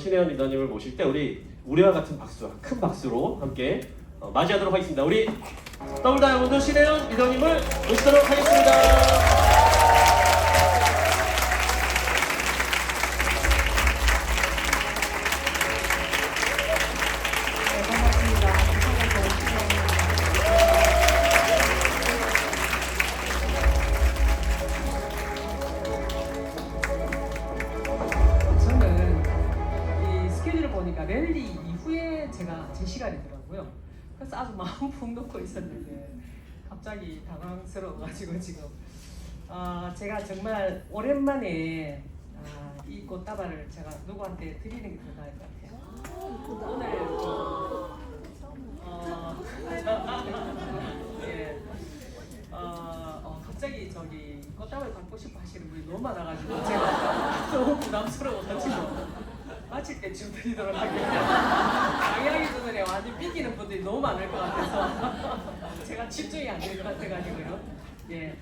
신혜연 리더님을 모실 때 우리와 같은 박수와 큰 박수로 함께 맞이하도록 하겠습니다. 우리 더블 다이아몬드 신혜연 리더님을 모시도록 하겠습니다. 랠리 이후에 제가 제 시간이더라고요. 그래서 아주 마음 푹 놓고 있었는데 갑자기 당황스러워가지고 지금 제가 정말 오랜만에 이 꽃다발을 제가 누구한테 드리는 게 더 나을 것 같아요. 오늘 예, 갑자기 저기 꽃다발 갖고 싶어 하시는 분이 너무 많아가지고 제가 너무 부담스러워가지고 마칠 때쯤 드리도록 하겠습니다. 방향이 눈에 완전 삐기는 분들이 너무 많을 것 같아서 제가 집중이 안 될 것 같아가지고요. 예.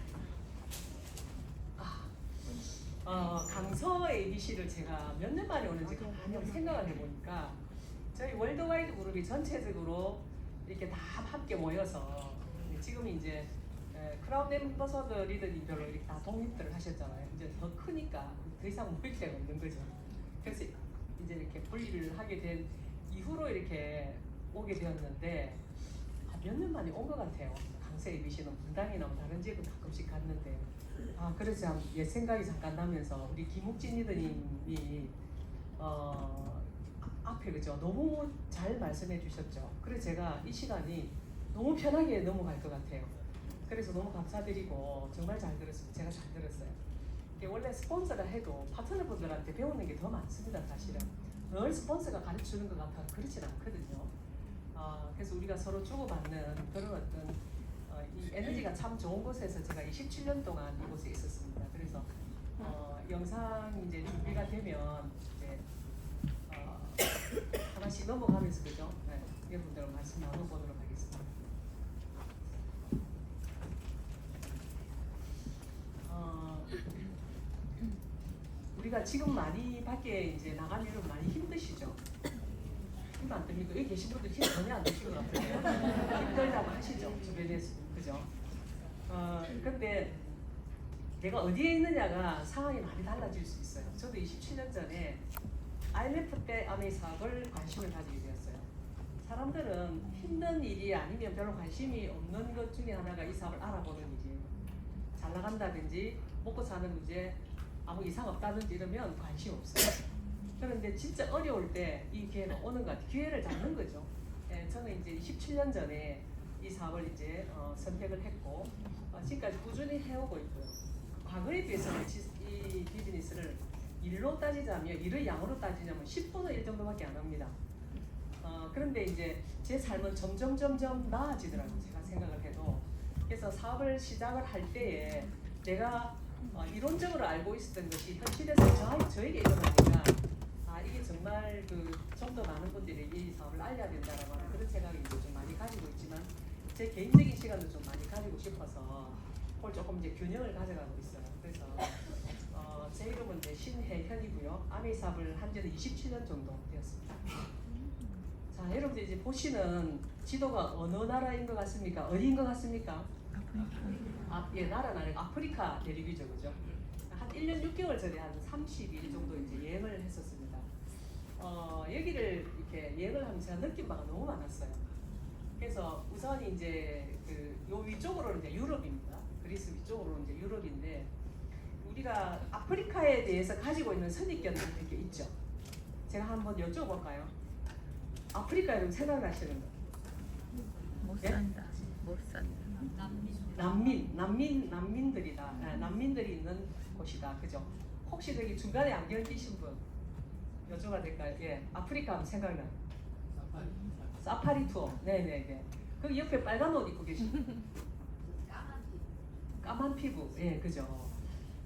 강서 ABC를 제가 몇 년 만에 오는지 가만히 생각을 해보니까 저희 월드와이드 그룹이 전체적으로 이렇게 다 함께 모여서 지금 이제 크라운 앰버서더 리더님별로 이렇게 다 독립들을 하셨잖아요. 이제 더 크니까 더 이상 모일 데가 없는 거죠. 그래서 이제 이렇게 분리를 하게 된 이후로 이렇게 오게 되었는데 몇 년 만에 온 것 같아요. 강서 ABC는 분당이나 다른 지역은 가끔씩 갔는데 그래서 옛 생각이 잠깐 나면서 우리 김욱진 리더님이 앞에 그죠 너무 잘 말씀해 주셨죠. 그래서 제가 이 시간이 너무 편하게 넘어갈 것 같아요. 그래서 너무 감사드리고 정말 잘 들었습니다. 제가 잘 들었어요. 원래 스폰서를 해도 파트너분들한테 배우는 게 더 많습니다. 사실은 늘 스폰서가 가르쳐주는 것 같아 그렇진 않거든요. 그래서 우리가 서로 주고받는 그런 어떤 이 에너지가 참 좋은 곳에서 제가 27년 동안 이곳에 있었습니다. 그래서 영상 이제 준비가 되면 이제 하나씩 넘어가면서 그죠? 네, 여러분들과 말씀 나눠보도록 하겠습니다. 우리가 지금 많이 밖에 이제 나가면 많이 힘드시죠? 힘 안 듭니까? 여기 계신 분들 힘 전혀 안 드시는 것 같아요. 힘들다고 하시죠? 주변에서 그죠? 근데 내가 어디에 있느냐가 상황이 많이 달라질 수 있어요. 저도 27년 전에 IMF 때 아메이 사업을 관심을 가지게 되었어요. 사람들은 힘든 일이 아니면 별로 관심이 없는 것 중에 하나가 이 사업을 알아보는 일이에요. 잘 나간다든지 먹고 사는 문제 아무 이상 없다든지 이러면 관심 없어요. 그런데 진짜 어려울 때 이 기회가 오는 것 같아요. 기회를 잡는 거죠. 예, 저는 이제 17년 전에 이 사업을 이제 선택을 했고 지금까지 꾸준히 해오고 있고요. 과거에 비해서는 이 비즈니스를 일로 따지자면 일의 양으로 따지자면 10분의 1 정도밖에 안 합니다. 그런데 이제 제 삶은 점점 나아지더라고요. 제가 생각을 해도. 그래서 사업을 시작을 할 때에 내가 이론적으로 알고 있었던 것이 현실에서 저에게 일어나니까 이게 정말 좀 더 많은 분들에게 이 사업을 알려야 된다라고 하는 그런 생각이 이제 좀 많이 가지고 있지만 제 개인적인 시간도 좀 많이 가지고 싶어서 그걸 조금 이제 균형을 가져가고 있어요. 그래서 제 이름은 이제 신혜현이고요. 아메이 사업을 한 지는 27년 정도 되었습니다. 자, 여러분들 이제 보시는 지도가 어느 나라인 것 같습니까? 어디인 것 같습니까? 예, 나라는 아니고 아프리카 대륙이죠, 그죠? 한 1년 6개월 전에 한 30일 정도 이제 여행을 했었습니다. 여기를 이렇게 여행을 하면서 제가 느낀 바가 너무 많았어요. 그래서 우선 이제 요 위쪽으로는 이제 유럽입니다. 그리스 위쪽으로는 이제 유럽인데 우리가 아프리카에 대해서 가지고 있는 선입견들이 이렇게 있죠. 제가 한번 여쭤볼까요? 아프리카에 생각나시는 거? 못 산다. 못 산다. 난민들이다. 난민들이 있는 곳이다. 그죠? 혹시 저기 중간에 안경 끼신 분 여쭤봐도 될까요? 예, 아프리카 하면 생각나요. 사파리 투어. 네네네. 그 옆에 빨간 옷 입고 계신 까만 피부. 예, 그죠?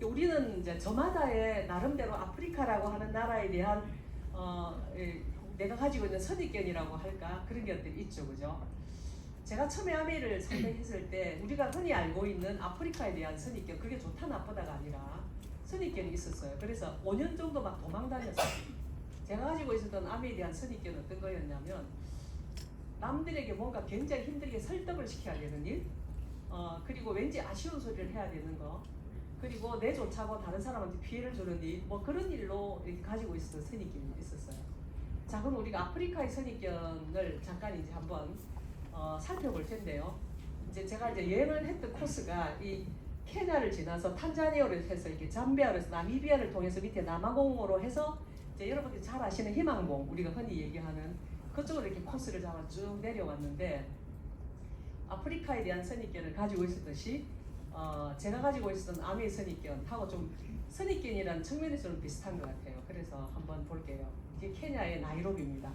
우리는 이제 저마다의 나름대로 아프리카라고 하는 나라에 대한 내가 가지고 있는 선입견이라고 할까 그런 것들이 있죠, 그죠? 제가 처음에 아메이를 선택했을 때 우리가 흔히 알고 있는 아프리카에 대한 선입견 그게 좋다 나쁘다가 아니라 선입견이 있었어요. 그래서 5년 정도 막 도망 다녔어요. 제가 가지고 있었던 암에 대한 선입견은 어떤 거였냐면 남들에게 뭔가 굉장히 힘들게 설득을 시켜야 되는 일, 그리고 왠지 아쉬운 소리를 해야 되는 거, 그리고 내조차고 다른 사람한테 피해를 주는 일, 뭐 그런 일로 이렇게 가지고 있었던 선입견이 있었어요. 자, 그럼 우리가 아프리카의 선입견을 잠깐 이제 한번 살펴볼 텐데요. 이제 제가 이제 여행을 했던 코스가 이 케냐를 지나서 탄자니아로 해서 이렇게 잠비아로 해서 나미비아를 통해서 밑에 남아공으로 해서 이제 여러분들이 잘 아시는 희망봉, 우리가 흔히 얘기하는 그쪽으로 이렇게 코스를 잡아 쭉 내려왔는데, 아프리카에 대한 선입견을 가지고 있었듯이 제가 가지고 있었던 암의 선입견하고 좀 선입견이라는 측면에서는 비슷한 것 같아요. 그래서 한번 볼게요. 이게 케냐의 나이로비입니다.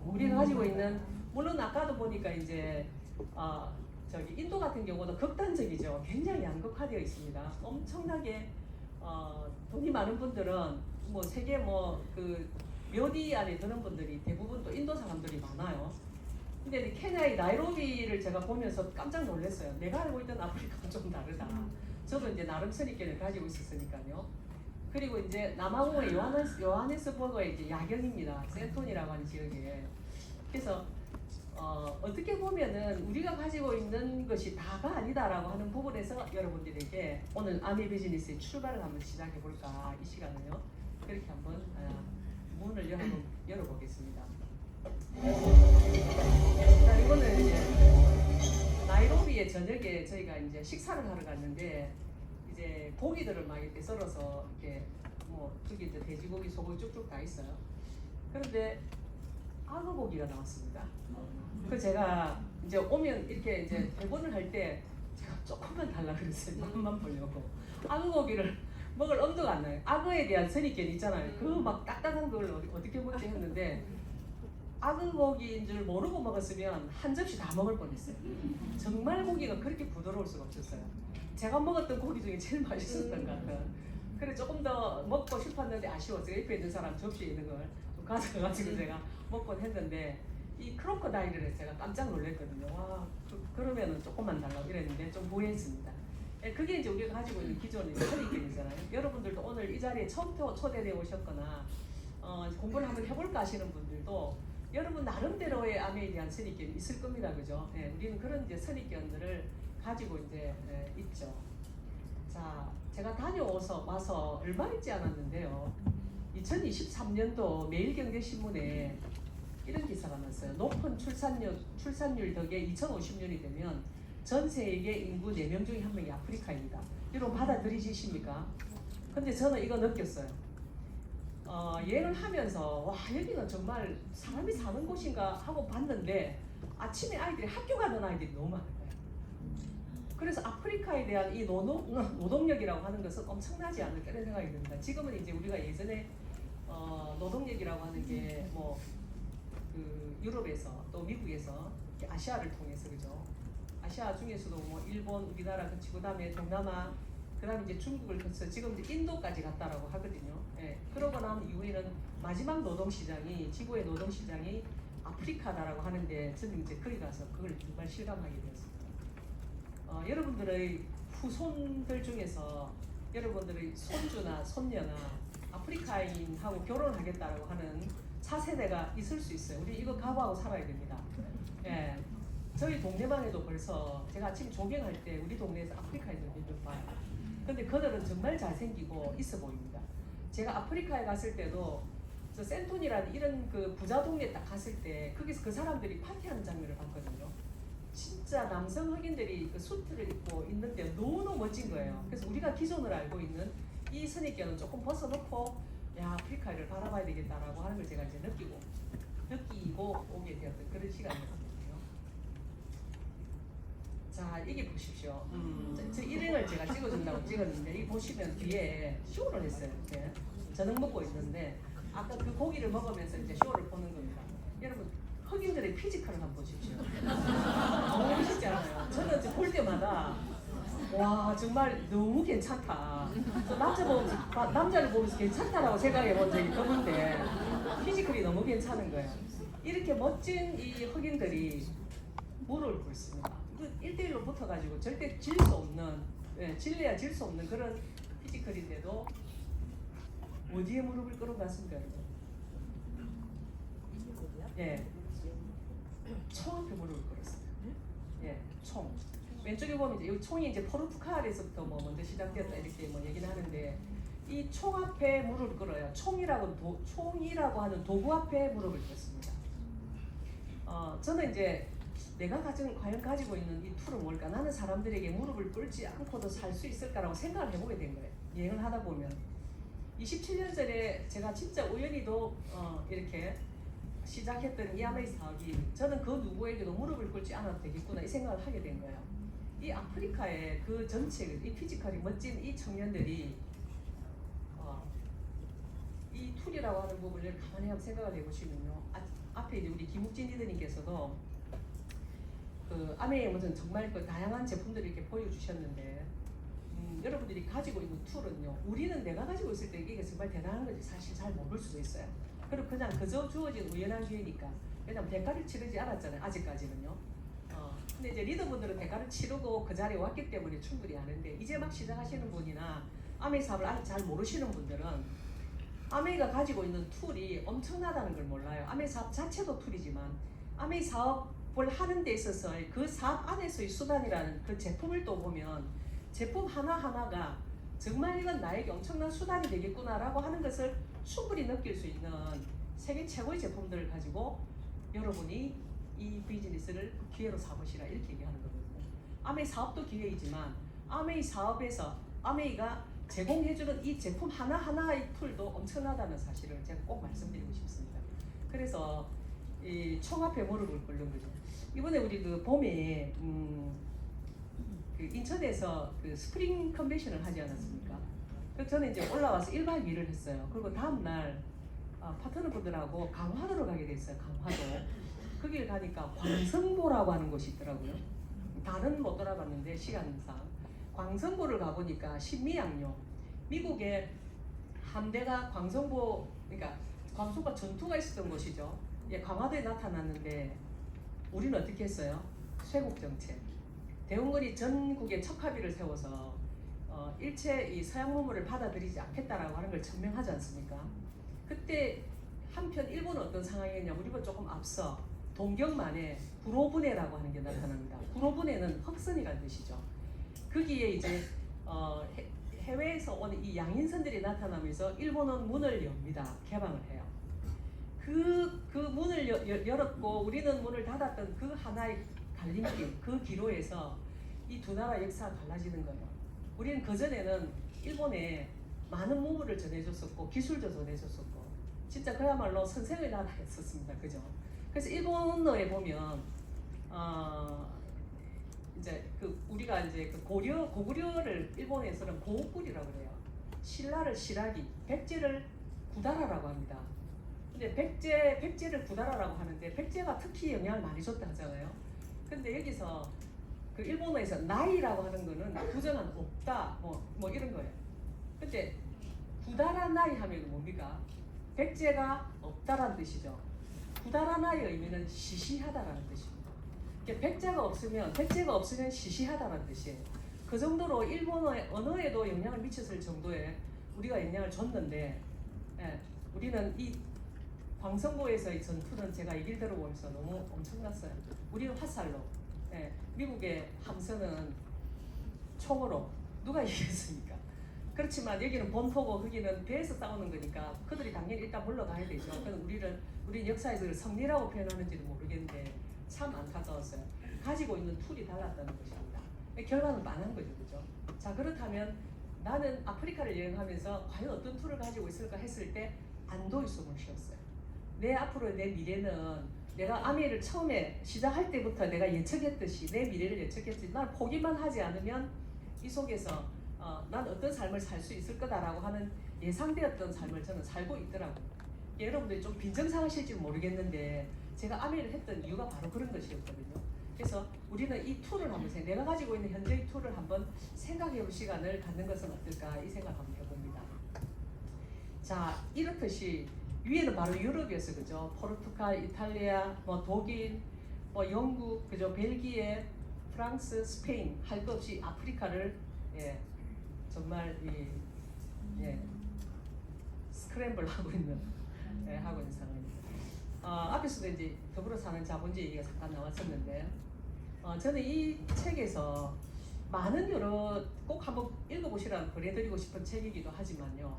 우리가 가지고 있는, 물론 아까도 보니까 이제 저기 인도 같은 경우도 극단적이죠. 굉장히 양극화되어 있습니다. 엄청나게 돈이 많은 분들은 뭐 세계 뭐 그 몇 위 안에 드는 분들이 대부분 또 인도 사람들이 많아요. 근데 케냐의 나이로비를 제가 보면서 깜짝 놀랐어요. 내가 알고 있던 아프리카는 좀 다르다. 저도 이제 나름 선입견을 가지고 있었으니까요. 그리고 이제 남아공의 요하네스버그의 이제 야경입니다. 센톤이라고 하는 지역에. 그래서 어떻게 보면은 우리가 가지고 있는 것이 다가 아니다라고 하는 부분에서 여러분들에게 오늘 아미 비즈니스의 출발을 한번 시작해 볼까, 이 시간을요. 그렇게 한번 문을 열어보겠습니다. 자, 이거는 이제 나이로비의 저녁에 저희가 이제 식사를 하러 갔는데, 이제 고기들을 막 이렇게 썰어서 이렇게 뭐 저기 이제 돼지고기, 소고기 쭉쭉 다 있어요. 그런데 악어 고기가 나왔습니다. 그 제가 이제 오면 이렇게 이제 대본을 할 때 제가 조금만 달라 그랬어요. 맛만 보려고. 악어 고기를 먹을 엄두가 안 나요. 악어에 대한 선입견 있잖아요. 그 막 딱딱한 걸 어떻게 먹지 했는데, 악어 고기인 줄 모르고 먹었으면 한 접시 다 먹을 뻔했어요. 정말 고기가 그렇게 부드러울 수가 없었어요. 제가 먹었던 고기 중에 제일 맛있었던 것 같아요. 그래 조금 더 먹고 싶었는데 아쉬워서 옆에 있는 사람 접시에 있는 걸 좀 가져가지고 제가 먹곤 했는데, 이 크로커다일을 제가 깜짝 놀랐거든요. 와, 그러면은 조금만 달라고 이랬는데 좀 부해했습니다. 그게 이제 우리가 가지고 있는 기존의 선입견이잖아요. 여러분들도 오늘 이 자리에 처음 초대되어 오셨거나 공부를 한번 해볼까 하시는 분들도 여러분 나름대로의 암에 대한 선입견이 있을 겁니다, 그죠? 우리는 그런 이제 선입견들을 가지고 이제 있죠. 자, 제가 와서 얼마 있지 않았는데요. 2023년도 매일경제신문에 이런 기사가 났어요. 높은 출산율 덕에 2050년이 되면 전 세계 인구 4명 중에 1명이 아프리카입니다. 여러분 받아들이십니까? 근데 저는 이거 느꼈어요. 여행을 하면서 와, 여기는 정말 사람이 사는 곳인가 하고 봤는데 아침에 아이들이 학교 가는 아이들이 너무 많은 거예요. 그래서 아프리카에 대한 이 노동력이라고 하는 것은 엄청나지 않을까 이런 생각이 듭니다. 지금은 이제 우리가 예전에 노동력이라고 하는 게 뭐 그 유럽에서 또 미국에서 아시아를 통해서, 그죠? 아시아 중에서도 뭐 일본, 우리나라 그치고 그다음에 동남아, 그다음에 이제 중국을 거쳐 지금 이제 인도까지 갔다라고 하거든요. 그러고 난 이후에는 마지막 노동시장이, 지구의 노동시장이 아프리카다라고 하는데 저는 이제 거기 가서 그걸 정말 실감하게 되었습니다. 여러분들의 후손들 중에서 여러분들의 손주나 손녀나 아프리카인하고 결혼하겠다라고 하는 차세대가 있을 수 있어요. 우리 이거 각오하고 살아야 됩니다. 저희 동네만 해도 벌써 제가 아침 조깅할 때 우리 동네에서 아프리카인들 몇 봐요. 근데 그들은 정말 잘생기고 있어 보입니다. 제가 아프리카에 갔을 때도 저 센톤이라는 이런 그 부자 동네 딱 갔을 때 거기서 그 사람들이 파티하는 장면을 봤거든요. 진짜 남성 흑인들이 그 수트를 입고 있는데 너무 멋진 거예요. 그래서 우리가 기존으로 알고 있는 이 선입견은 조금 벗어놓고 야, 아프리카를 바라봐야 되겠다라고 하는 걸 제가 이제 느끼고 오게 되었던 그런 시간이었거든요. 자, 이게 보십시오. 저 일행을 제가 찍어준다고 찍었는데 이 보시면 뒤에 쇼를 했어요. 이렇게 저녁 먹고 있는데 아까 그 고기를 먹으면서 이제 쇼를 보는 겁니다. 여러분 흑인들의 피지컬을 한번 보십시오. 너무 멋있지 않아요? 저는 이제 볼 때마다 와, 정말 너무 괜찮다. 남자를 보면서 괜찮다라고 생각해 본 적이 없는데 피지컬이 너무 괜찮은 거예요. 이렇게 멋진 이 흑인들이 무릎을 꿇습니다. 1대1로 붙어가지고 절대 질 수 없는, 질래야 질 수 없는 그런 피지컬인데도 어디에 무릎을 꿇어놨습니까, 여러분? 예, 총 앞에 무릎을 꿇었어요. 예, 총. 왼쪽에 보면 이제 이 총이 이제 포르투갈에서부터 뭐 먼저 시작되었다 이렇게 뭐 얘기는 하는데 이 총 앞에 무릎을 꿇어요. 총이라고 하는 도구 앞에 무릎을 꿇습니다. 저는 이제 내가 과연 가지고 있는 이 툴은 뭘까? 나는 사람들에게 무릎을 꿇지 않고도 살 수 있을까라고 생각을 해보게 된 거예요. 여행을 하다 보면 27년 전에 제가 진짜 우연히도 이렇게 시작했던 이 아메이 사업이 저는 그 누구에게도 무릎을 꿇지 않아도 되겠구나 이 생각을 하게 된 거예요. 이 아프리카의 그 전체 이 피지컬이 멋진 이 청년들이 이 툴이라고 하는 부분을 가만히 한번 생각을 해보시면요. 앞에 이제 우리 김욱진 리더님께서도 그 아메이의 무슨 정말 그 다양한 제품들을 이렇게 보여주셨는데 여러분들이 가지고 있는 툴은요. 우리는 내가 가지고 있을 때 이게 정말 대단한 건지 사실 잘 모를 수도 있어요. 그리고 그냥 그저 주어진 우연한 기회니까 왜냐면 대가를 치르지 않았잖아요. 아직까지는요. 근데 이제 리더분들은 대가를 치르고 그 자리에 왔기 때문에 충분히 아는데 이제 막 시작하시는 분이나 아메이 사업을 아직 잘 모르시는 분들은 아메이가 가지고 있는 툴이 엄청나다는 걸 몰라요. 아메이 사업 자체도 툴이지만 아메이 사업을 하는 데 있어서 그 사업 안에서의 수단이라는 그 제품을 또 보면 제품 하나하나가 정말 이건 나에게 엄청난 수단이 되겠구나라고 하는 것을 충분히 느낄 수 있는 세계 최고의 제품들을 가지고 여러분이 이 비즈니스를 기회로 삼으시라 이렇게 얘기하는 거거든요. 아메이 사업도 기회이지만 아메이 사업에서 아메이가 제공해주는 이 제품 하나하나의 툴도 엄청나다는 사실을 제가 꼭 말씀드리고 싶습니다. 그래서 이 총 앞에 무릎을 꿇는 거죠. 이번에 우리 그 봄에 그 인천에서 그 스프링 컨벤션을 하지 않았습니까? 그래서 저는 이제 올라와서 1박 2일을 했어요. 그리고 다음날 파트너분들하고 강화도로 가게 됐어요. 강화도. 거길 가니까 광성보라고 하는 곳이 있더라고요. 다는 못 돌아봤는데 시간상 광성보를 가보니까 신미양요. 미국의 함대가 광성보, 그러니까 광성보 전투가 있었던 곳이죠. 예, 강화도에 나타났는데 우리는 어떻게 했어요? 쇄국 정책. 대원군이 전국에 척합의를 세워서 일체 이 서양 문물을 받아들이지 않겠다라고 하는 걸 천명하지 않습니까? 그때 한편 일본은 어떤 상황이었냐? 우리보다 조금 앞서 동경만에 구로분해라고 하는 게 나타납니다. 구로분해는 흑선이라는 뜻이죠. 거기에 이제 해외에서 오는 이 양인선들이 나타나면서 일본은 문을 엽니다. 개방을 해요. 그 문을 열었고 우리는 문을 닫았던 그 하나의 갈림길, 그 기로에서 이 두 나라 역사가 갈라지는 거예요. 우리는 그전에는 일본에 많은 문물을 전해줬었고 기술도 전해줬었고 진짜 그야말로 선생의 나라였었습니다. 그죠? 그래서 일본어에 보면 이제 그 우리가 이제 그 고구려를 일본에서는 고구리라고 그래요. 신라를 실하기, 백제를 구달하라고 합니다. 근데 백제를 구달하라고 하는데 백제가 특히 영향을 많이 줬다 하잖아요. 근데 여기서 그 일본어에서 나이라고 하는 거는 부정한 없다 뭐 이런 거예요. 근데 구달한 나이 하면 뭡니까? 백제가 없다라는 뜻이죠. 구달한 나이의 의미는 시시하다라는 뜻입니다. 백제가 없으면 시시하다는 뜻이에요. 그 정도로 일본어의 언어에도 영향을 미쳤을 정도의 우리가 영향을 줬는데 우리는 이 광성보에서의 전투는 제가 얘기를 들어보면서 너무 엄청났어요. 우리는 화살로 미국의 함선은 총으로 누가 이기겠습니까? 그렇지만 여기는 본토고 거기는 배에서 싸우는 거니까 그들이 당연히 일단 물러가야 되죠. 그래서 우리는 역사에서 성리라고 표현하는지도 모르겠는데 참 안타까웠어요. 가지고 있는 툴이 달랐다는 것입니다. 결과는 만한 거죠. 그죠? 자, 그렇다면 나는 아프리카를 여행하면서 과연 어떤 툴을 가지고 있을까 했을 때 안도의 숨을 쉬었어요. 내 앞으로 내 미래는 내가 아메이를 처음에 시작할 때부터 내가 예측했듯이 내 미래를 예측했듯이 난 포기만 하지 않으면 이 속에서 난 어떤 삶을 살 수 있을 거다라고 하는 예상되었던 삶을 저는 살고 있더라고요. 여러분들이 좀 빈정상하실지 모르겠는데 제가 아메이를 했던 이유가 바로 그런 것이었거든요. 그래서 우리는 이 툴을 한번 내가 가지고 있는 현재의 툴을 한번 생각해 볼 시간을 갖는 것은 어떨까 이 생각을 한번 해봅니다. 자, 이렇듯이 위에는 바로 유럽이었어요. 그죠? 포르투갈, 이탈리아, 뭐 독일, 뭐 영국, 그죠? 벨기에, 프랑스, 스페인 할 것 없이 아프리카를 정말 스크램블 하고 있는 상황입니다. 앞에서도 이제 더불어 사는 자본주의 얘기가 잠깐 나왔었는데 저는 이 책에서 많은 여러 꼭 한번 읽어보시라고 권해드리고 싶은 책이기도 하지만요.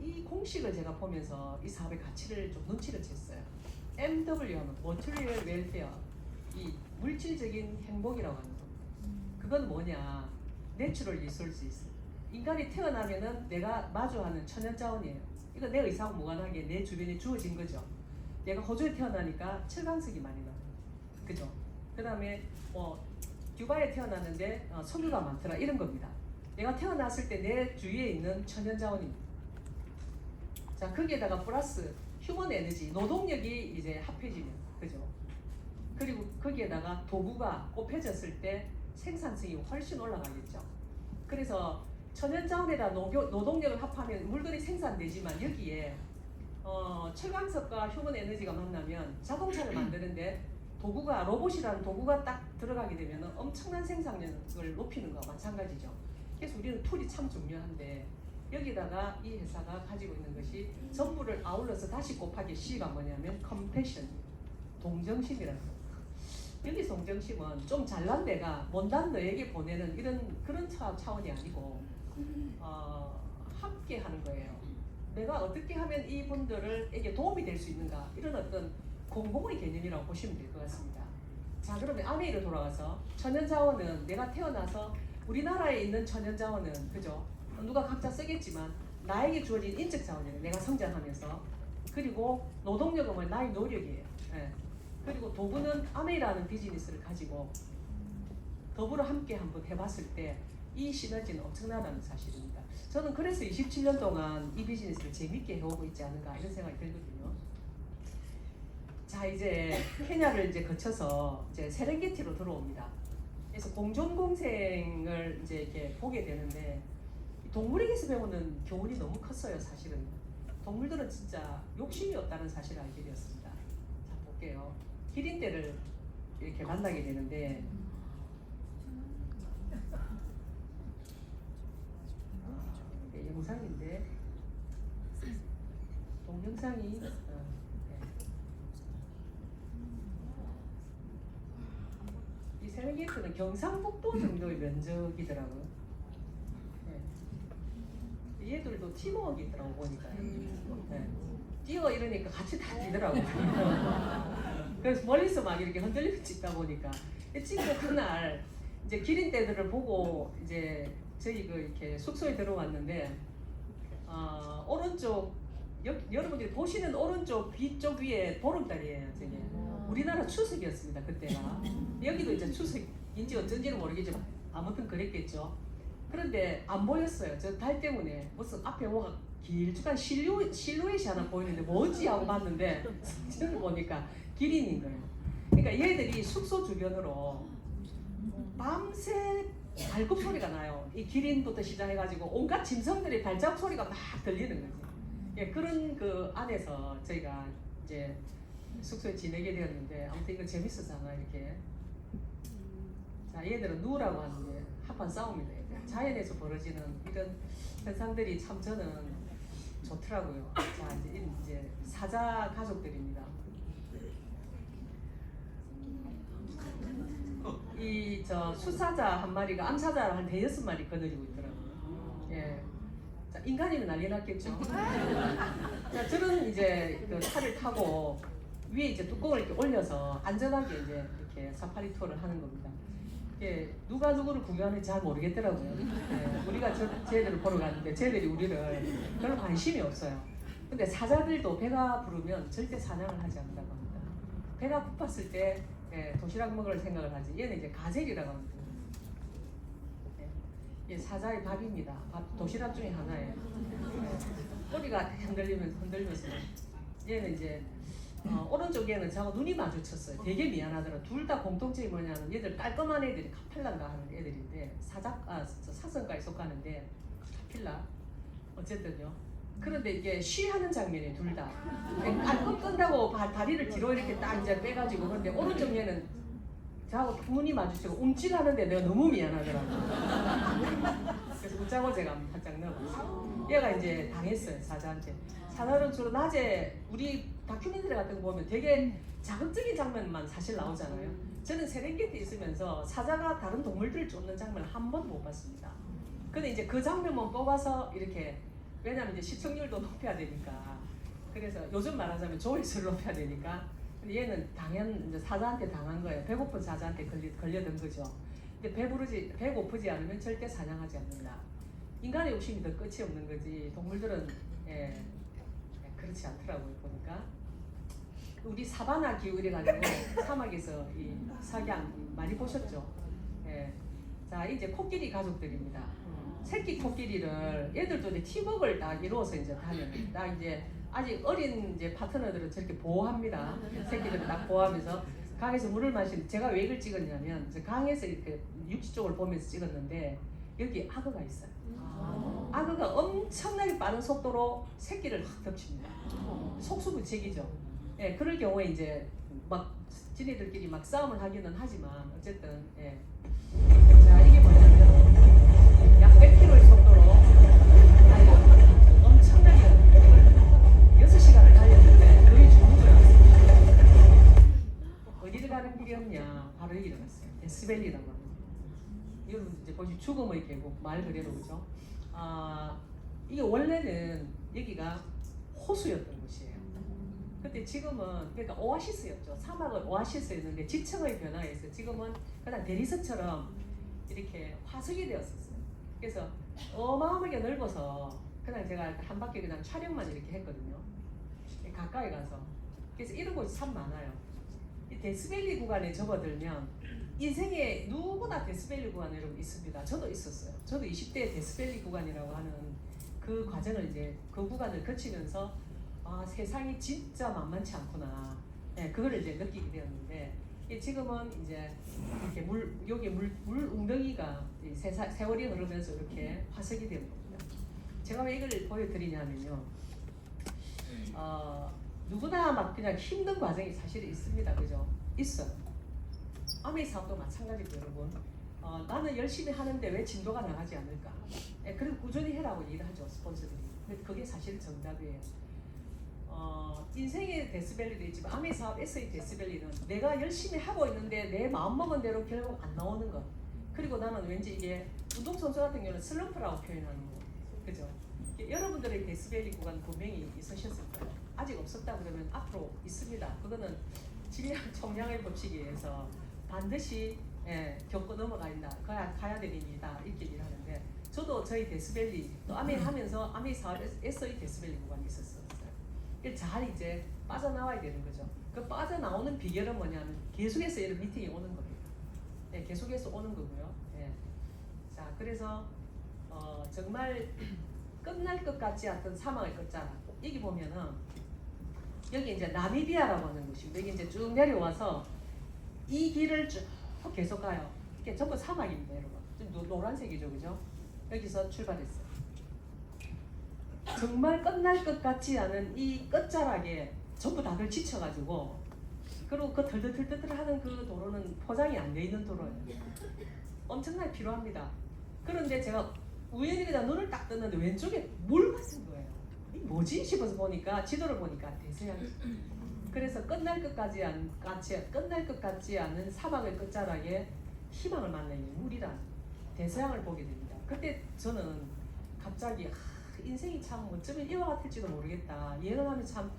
이 공식을 제가 보면서 이 사업의 가치를 좀 눈치를 챘어요. MW는 Material Welfare, 이 물질적인 행복이라고 하는 겁니다. 그건 뭐냐? Natural Resources. 인간이 태어나면은 내가 마주하는 천연자원이에요. 이거 내 의사하고 무관하게 내 주변에 주어진 거죠. 내가 호주에 태어나니까 철강석이 많이 나와요. 그죠? 그 다음에 듀바이에 태어났는데 석유가 많더라 이런 겁니다. 내가 태어났을 때 내 주위에 있는 천연자원입니다. 자, 거기에다가 플러스 휴먼 에너지, 노동력이 이제 합해지면, 그죠? 그리고 거기에다가 도구가 곱해졌을 때 생산성이 훨씬 올라가겠죠. 그래서 천연자원에다 노동력을 합하면 물건이 생산되지만 여기에 철강석과 휴먼 에너지가 만나면 자동차를 만드는데 도구가 로봇이라는 도구가 딱 들어가게 되면 엄청난 생산력을 높이는 거와 마찬가지죠. 그래서 우리는 툴이 참 중요한데 여기다가 이 회사가 가지고 있는 것이 전부를 아울러서 다시 곱하기 C가 뭐냐면 compassion, 동정심이라는 거. 여기서 동정심은 좀 잘난 내가 못난 너에게 보내는 그런 차원이 아니고 함께 하는 거예요. 내가 어떻게 하면 이분들에게 도움이 될 수 있는가 이런 어떤 공공의 개념이라고 보시면 될 것 같습니다. 자, 그러면 아메이로 돌아와서 천연자원은 내가 태어나서 우리나라에 있는 천연자원은 그죠? 누가 각자 쓰겠지만 나에게 주어진 인적 자원이에요. 내가 성장하면서. 그리고 노동력은 뭐 나의 노력이에요. 예. 그리고 도구는 아메이라는 비즈니스를 가지고 더불어 함께 한번 해봤을 때 이 시너지는 엄청나다는 사실입니다. 저는 그래서 27년 동안 이 비즈니스를 재밌게 해오고 있지 않은가 이런 생각이 들거든요. 자, 이제 케냐를 이제 거쳐서 이제 세렝게티로 들어옵니다. 그래서 공존공생을 이제 이렇게 보게 되는데 동물에게서 배우는 교훈이 너무 컸어요. 사실은 동물들은 진짜 욕심이 없다는 사실을 알게 되었습니다. 자, 볼게요. 기린떼를 이렇게 만나게 되는데 영상인데 동영상이 네. 이 세렝게티는 경상북도 정도의 면적이더라고요. 네. 얘들도 팀워크가 있더라고 보니까요. 네. 뛰어 이러니까 같이 다 뛰더라고요. 그래서 멀리서 막 이렇게 흔들리고 찍다 보니까 찍고 그날 이제 기린떼들을 보고 이제 저희 이렇게 숙소에 들어왔는데 오른쪽 여러분들이 보시는 오른쪽 뒤쪽 위에 보름달이에요. 저게 우리나라 추석이었습니다 그때가. 여기도 이제 추석인지 어쩐지는 모르겠지만 아무튼 그랬겠죠. 그런데 안 보였어요. 저 달 때문에 무슨 앞에 뭐가 길쭉한 실루엣이 하나 보이는데 뭐지 하고 봤는데 저를 보니까 기린인 거예요. 그러니까 얘들이 숙소 주변으로 밤새 발굽 소리가 나요. 이 기린부터 시작해가지고 온갖 짐승들의 발자국 소리가 막 들리는 거지. 예, 그런 그 안에서 저희가 이제 숙소에 지내게 되었는데 아무튼 이거 재밌어서 하나 이렇게. 자, 얘들은 누라고 하는데 한판 싸웁니다. 얘들. 자연에서 벌어지는 이런 현상들이 참 저는 좋더라고요. 자, 이제 사자 가족들입니다. 이 수사자 한 마리가 암사자를 한 5-6마리 거느리고 있더라고요. 예. 자, 인간이면 난리 났겠죠. 자, 저는 이제 그 차를 타고 위에 이제 뚜껑을 이렇게 올려서 안전하게 이제 이렇게 사파리 투어를 하는 겁니다. 예, 누가 누구를 구경하는지 잘 모르겠더라고요. 예, 우리가 쟤들을 보러 갔는데 쟤들이 우리를 별로 관심이 없어요. 근데 사자들도 배가 부르면 절대 사냥을 하지 않는다고 합니다. 배가 고팠을 때 도시락 먹을 생각을 하지. 얘는 이제 가젤이라고 합니다. 예, 사자의 밥입니다. 도시락 중에 하나예요. 꼬리가 흔들면서. 얘는 이제 오른쪽에는 저하고 눈이 마주쳤어요. 되게 미안하더라고요. 둘 다 공통점이 뭐냐면 얘들 깔끔한 애들이 카필라인가 하는 애들인데 사성과에 속하는데 카필라 어쨌든요. 그런데 이게 쉬하는 장면이 둘 다 깔끔 끈다고 다리를 뒤로 이렇게 딱 이제 빼가지고. 그런데 오른쪽 얘는 저하고 눈이 마주치고 움찔하는데 내가 너무 미안하더라고요. 그래서 웃자고 제가 바짝 넣어봤어요. 얘가 이제 당했어요. 사자한테. 사자는 주로 낮에 우리 다큐멘터리 같은 거 보면 되게 자극적인 장면만 사실 나오잖아요. 저는 세렝게티 있으면서 사자가 다른 동물들을 쫓는 장면을 한 번도 못 봤습니다. 근데 이제 그 장면만 뽑아서 이렇게, 왜냐면 이제 시청률도 높여야 되니까, 그래서 요즘 말하자면 조회수를 높여야 되니까. 근데 얘는 이제 사자한테 당한 거예요. 배고픈 사자한테 걸려든 거죠. 근데 배고프지 않으면 절대 사냥하지 않는다. 인간의 욕심이 더 끝이 없는 거지 동물들은 그렇지 않더라고요. 보니까 우리 사바나 기후 이래가지고 사막에서 이 석양 많이 보셨죠? 예. 자, 이제 코끼리 가족들입니다. 새끼 코끼리를 얘들도 이제 팀워크를 다 이루어서 이제 다닙니다. 이제 아직 어린 이제 파트너들은 저렇게 보호합니다. 새끼들을 딱 보호하면서 강에서 물을 마시는, 제가 왜 이걸 찍었냐면 강에서 이렇게 육지 쪽을 보면서 찍었는데 여기 악어가 있어요. 악어가 엄청나게 빠른 속도로 새끼를 확 덮칩니다. 속수무책이죠. 예, 그럴 경우에 이제 막 지네들끼리 막 싸움을 하기는 하지만 어쨌든 예. 자, 이게 뭐냐면 약 100km의 속도로 달려 엄청나게 6시간을 달렸는데 거의 죽는 거였어요. 어디를 가는 길이었냐? 바로 여기를 갔어요. 데스밸리라고 합니다. 여러분 이제 보시 죽음의 계곡 말 그대로 그죠? 이게 원래는 여기가 호수였던 곳이에요. 근데 지금은 그러니까 오아시스였죠. 사막은 오아시스였는데 지층의 변화에서 지금은 그냥 대리석처럼 이렇게 화석이 되었었어요. 그래서 어마어마하게 넓어서 그냥 제가 한 바퀴 그냥 촬영만 이렇게 했거든요. 가까이 가서. 그래서 이런 곳이 참 많아요. 이 데스밸리 구간에 접어들면 인생에 누구나 데스밸리 구간에 여러분 있습니다. 저도 있었어요. 저도 20대 데스밸리 구간이라고 하는 그 과정을 이제 그 구간을 거치면서 세상이 진짜 만만치 않구나. 네, 그거를 이제 느끼게 되었는데 지금은 이제 이렇게 여기 물 웅덩이가 세월이 흐르면서 이렇게 화석이 되는 겁니다. 제가 왜 이걸 보여드리냐면요. 누구나 막 그냥 힘든 과정이 사실 있습니다. 그죠? 있어요. 아메이 사업도 마찬가지고 여러분. 나는 열심히 하는데 왜 진도가 나가지 않을까? 그리고 꾸준히 해라고 얘기를 하죠, 스폰서들이. 근데 그게 사실 정답이에요. 인생의 데스밸리도 있지만 아메이 사업 SE 데스밸리는 내가 열심히 하고 있는데 내 마음먹은 대로 결국 안 나오는 것. 그리고 나는 왠지 이게 운동선수 같은 경우는 슬럼프라고 표현하는 거. 그죠? 여러분들의 데스밸리 구간 분명히 있으셨을 거예요. 아직 없었다 그러면 앞으로 있습니다. 그거는 질량 총량의 법칙에 의해서 반드시 겪고 가야 되는 일이다 이렇게 얘기를 하는데, 저도 저희 데스밸리 또 아메이 하면서 아메이 사업에서 SE 데스밸리 구간이 있었어요. 잘 이제 빠져나와야 되는 거죠. 그 빠져나오는 비결은 뭐냐면 계속해서 이런 미팅이 오는 겁니다. 계속해서 오는 거고요. 자, 그래서 정말 끝날 것 같지 않던 사막의 끝자락. 여기 보면은 여기 이제 나미비아라고 하는 곳입니다. 여기 이제 쭉 내려와서 이 길을 쭉 계속 가요. 이게 전부 사막입니다, 여러분. 좀 노란색이죠, 그죠? 여기서 출발했어요. 정말 끝날 것 같지 않은 이 끝자락에 전부 다들 지쳐가지고, 그리고 그 덜덜덜덜 그 도로는 포장이 안 돼 있는 도로예요. 엄청나게 필요합니다. 그런데 제가 우연히 그냥 눈을 딱 떴는데 왼쪽에 물 같은 거예요. 이 뭐지 싶어서 보니까 지도를 보니까 대서양이. 그래서 끝날 것 같지 않은 사막의 끝자락에 희망을 만나는 물이란 대서양을 보게 됩니다. 그때 저는 갑자기 인생이 참 어쩌면 이와 같을지도 모르겠다. 여행을 하면 참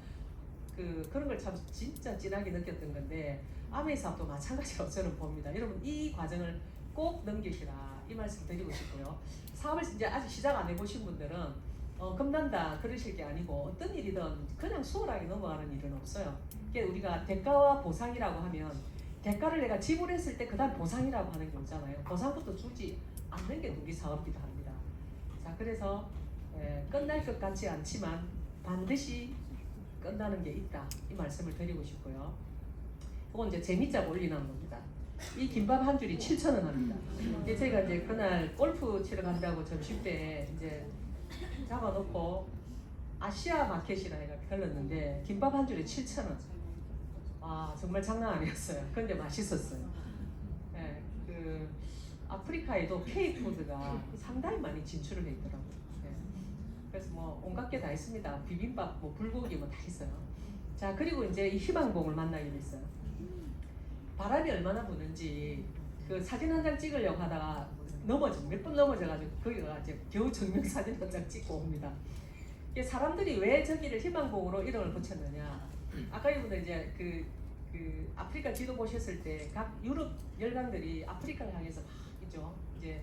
그런 걸 참 진짜 진하게 느꼈던 건데, 아메이 사업도 마찬가지로 저는 봅니다. 여러분 이 과정을 꼭 넘기시라 이 말씀 드리고 싶고요. 사업을 이제 아직 시작 안 해보신 분들은 겁난다 그러실 게 아니고, 어떤 일이든 그냥 수월하게 넘어가는 일은 없어요. 그러니까 우리가 대가와 보상이라고 하면 대가를 내가 지불했을 때 그다음 보상이라고 하는 게 있잖아요. 보상부터 주지 않는 게 우리 사업이기도 합니다. 자, 그래서 끝날 것 같지 않지만 반드시 끝나는 게 있다 이 말씀을 드리고 싶고요. 이건 이제 재미자고 올리는 겁니다. 이 김밥 한 줄이 7,000원 합니다. 제가 이제 그날 골프 치러 간다고 점심때 이제 잡아놓고 아시아 마켓이라 해가 걸렸는데 김밥 한 줄에 7,000원. 정말 장난 아니었어요. 그런데 맛있었어요. 그 아프리카에도 K푸드가 상당히 많이 진출을 해 있더라고요. 그래서 뭐 온갖 게 다 있습니다. 비빔밥, 뭐 불고기 뭐 다 있어요. 자, 그리고 이제 이 희망봉을 만나게 됐어요. 바람이 얼마나 부는지 그 사진 한 장 찍으려고 하다가 몇 번 넘어져가지고 거기가 이제 겨우 증명 사진 한 장 찍고 옵니다. 이게 사람들이 왜 저기를 희망봉으로 이름을 붙였느냐? 아까 이분들 이제 그 아프리카 지도 보셨을 때 각 유럽 열강들이 아프리카를 향해서 막 있죠. 이제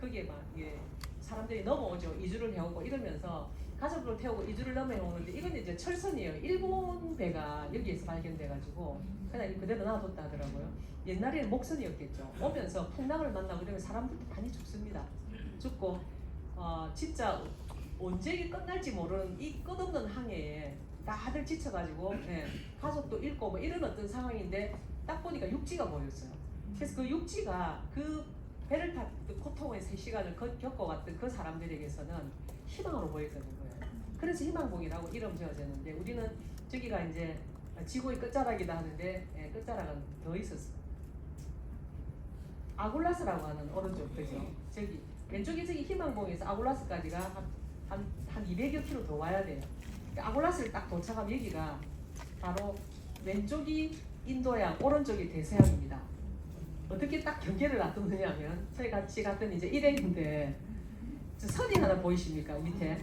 거기에 막 이게 사람들이 넘어오죠. 이주를 해오고 이러면서 가족을 태우고 이주를 넘어오는데 이건 이제 철선이에요. 일본 배가 여기에서 발견돼가지고 그냥 그대로 놔뒀다 하더라고요. 옛날에는 목선이었겠죠. 오면서 풍랑을 만나고 이러면 사람들도 많이 죽습니다. 죽고 진짜 언제 이게 끝날지 모르는 이 끝없는 항해에 다들 지쳐가지고 가족도 잃고 뭐 이런 어떤 상황인데 딱 보니까 육지가 보였어요. 그래서 그 육지가 그 배를 탔 그 고통의 3시간을 겪어왔던 그 사람들에게서는 희망으로 보였던 거예요. 그래서 희망봉이라고 이름 지어졌는데 우리는 저기가 이제 지구의 끝자락이다 하는데 끝자락은 더 있었어요. 아굴라스라고 하는 오른쪽 그죠? 저기 왼쪽에 저기 희망봉에서 아굴라스까지가 한 200여 킬로 더 와야 돼요. 아굴라스를 딱 도착하면 여기가 바로 왼쪽이 인도양, 오른쪽이 대서양입니다. 어떻게 딱 경계를 놔두느냐 하면 저희 같이 갔던 이제 일행인데 저 선이 하나 보이십니까? 밑에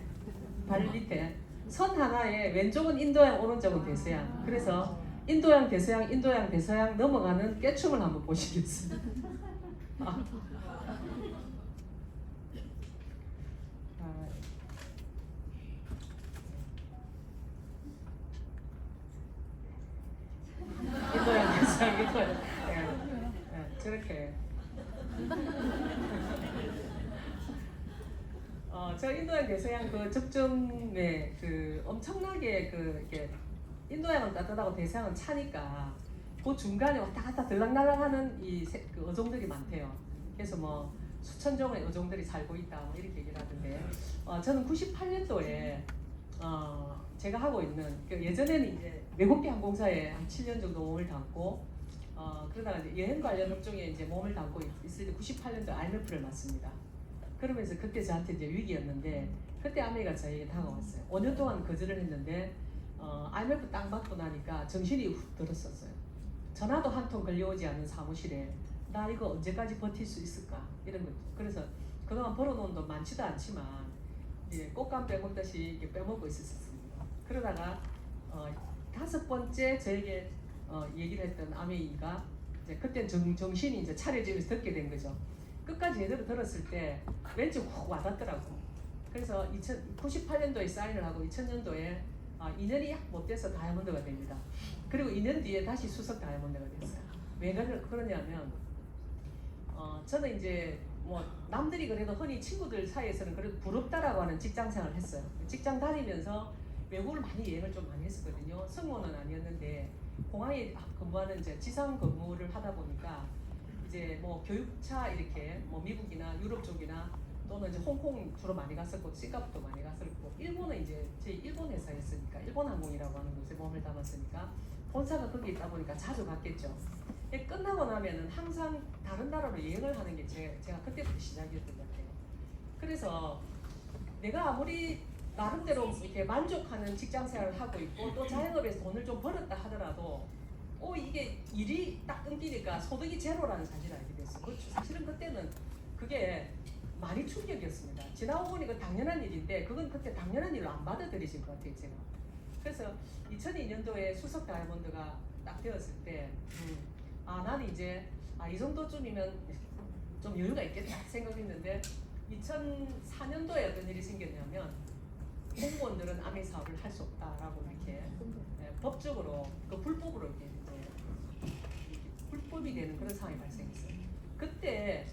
발 밑에 선 하나에 왼쪽은 인도양, 오른쪽은 대서양. 그래서 인도양, 대서양, 인도양, 대서양 넘어가는 깨춤을 한번 보시겠어요? 인도양, 대서양, 인도양. 저렇게. 저 인도양 대서양 그 접점에 그 엄청나게 그 이렇게 인도양은 따뜻하고 대서양은 차니까 그 중간에 왔다 갔다 들락날락하는 그 어종들이 많대요. 그래서 뭐 수천 종의 어종들이 살고 있다 뭐 이렇게 얘기를 하던데 저는 98년도에 제가 하고 있는 그 예전에는 이제 외국계 항공사에 한 7년 정도 몸을 담고 그러다가 이제 여행 관련 업종에 이제 몸을 담고 있을 때 98년도 IMF를 맞습니다. 그러면서 그때 저한테 이제 위기였는데 그때 아메리가 저에게 다가왔어요. 5년 동안 거절을 했는데 IMF 딱 맞고 나니까 정신이 훅 들었었어요. 전화도 한 통 걸려오지 않는 사무실에 나 이거 언제까지 버틸 수 있을까 이런 거죠. 그래서 그동안 벌어놓은 돈 많지도 않지만 이제 꽃감 빼먹듯이 이렇게 빼먹고 있었습니다. 그러다가 5번째 저에게 얘기를 했던 아메이가 이제 그때 정신이 이제 차려지면서 듣게 된 거죠. 끝까지 제대로 들었을 때 왠지 훅 와닿더라고. 그래서 98년도에 사인을 하고 2000년도에 2년이 약 못 돼서 다이아몬드가 됩니다. 그리고 2년 뒤에 다시 수석 다이아몬드가 됐어요. 왜 그러냐면 저는 이제 뭐 남들이 그래도 흔히 친구들 사이에서는 그래도 부럽다라고 하는 직장 생활을 했어요. 직장 다니면서 외국을 많이 여행을 좀 많이 했었거든요. 승무원은 아니었는데 공항에 근무하는 이제 지상 근무를 하다 보니까 이제 뭐 교육차 이렇게 뭐 미국이나 유럽 쪽이나 또는 이제 홍콩 주로 많이 갔었고 싱가포르도 많이 갔었고 일본은 이제 제 일본 회사였으니까 일본 항공이라고 하는 곳에 몸을 담았으니까 본사가 거기 있다 보니까 자주 갔겠죠. 끝나고 나면은 항상 다른 나라로 여행을 하는 게 제가 그때부터 시작이었던 것 같아요. 그래서 내가 아무리 나름대로 이렇게 만족하는 직장 생활을 하고 있고 또 자영업에서 돈을 좀 벌었다 하더라도 이게 일이 딱 끊기니까 소득이 제로라는 사실을 알게 됐어요. 그렇죠. 사실은 그때는 그게 많이 충격이었습니다. 지나고 보니까 당연한 일인데 그건 그때 당연한 일로 안 받아들이실 것 같아요, 제가. 그래서 2002년도에 수석 다이아몬드가 딱 되었을 때 나는 이제 이 정도쯤이면 좀 여유가 있겠다 생각했는데 2004년도에 어떤 일이 생겼냐면 공무원들은 아메 사업을 할 수 없다라고 이렇게 법적으로 그 불법으로 이렇게 불법이 되는 그런 상황이 발생했어요. 그때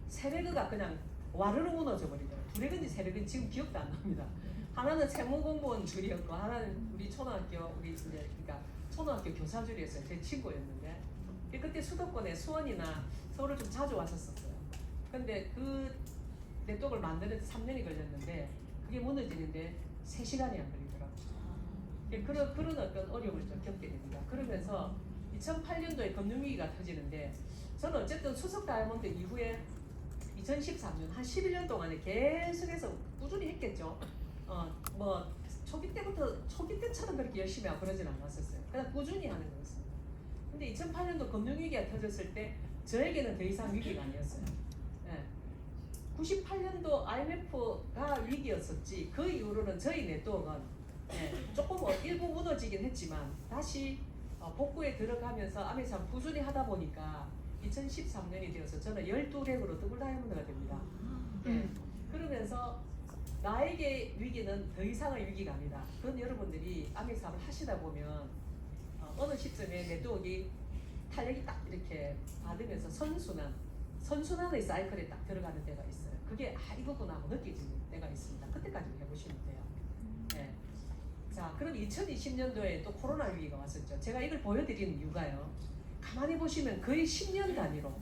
세력가 그냥 와르르 무너져 버리더라고요. 두 레건지 세 레건지 지금 기억도 안 납니다. 하나는 세무공무원 줄이었고 하나는 우리 초등학교 그러니까 초등학교 교사 줄이었어요. 제 친구였는데 그때 수도권에 수원이나 서울을 좀 자주 왔었어요. 근데 그 네트워크를 만드는 데 3년이 걸렸는데 그게 무너지는데 3시간이 안 걸리더라고요. 그런 어떤 어려움을 좀 겪게 됩니다. 그러면서 2008년도에 금융위기가 터지는데 저는 어쨌든 수석 다이아몬드 이후에 2013년 한 11년 동안에 계속해서 꾸준히 했겠죠. 뭐 초기 때처럼 그렇게 열심히 하고 그러진 않았었어요. 그냥 꾸준히 하는 거였습니다. 근데 2008년도 금융위기가 터졌을 때 저에게는 더 이상 위기가 아니었어요. 예. 98년도 IMF가 위기였었지 그 이후로는 저희 네트워크는 조금 일부 무너지긴 했지만 다시 복구에 들어가면서 아메리카는 꾸준히 하다 보니까 2013년이 되어서 저는 12렉으로 더블 다이아몬드가 됩니다. 그러면서 나에게 위기는 더 이상의 위기가 아니다. 그건 여러분들이 아메리카를 하시다 보면 어느 시점에 네트워크가 탄력이 딱 이렇게 받으면서 선순환의 사이클에 딱 들어가는 때가 있어요. 그게 이거구나 하고 느껴지는 때가 있습니다. 그때까지 해보시면 돼요. 네. 자, 그럼 2020년도에 또 코로나 위기가 왔었죠. 제가 이걸 보여드리는 이유가요. 가만히 보시면 거의 10년 단위로,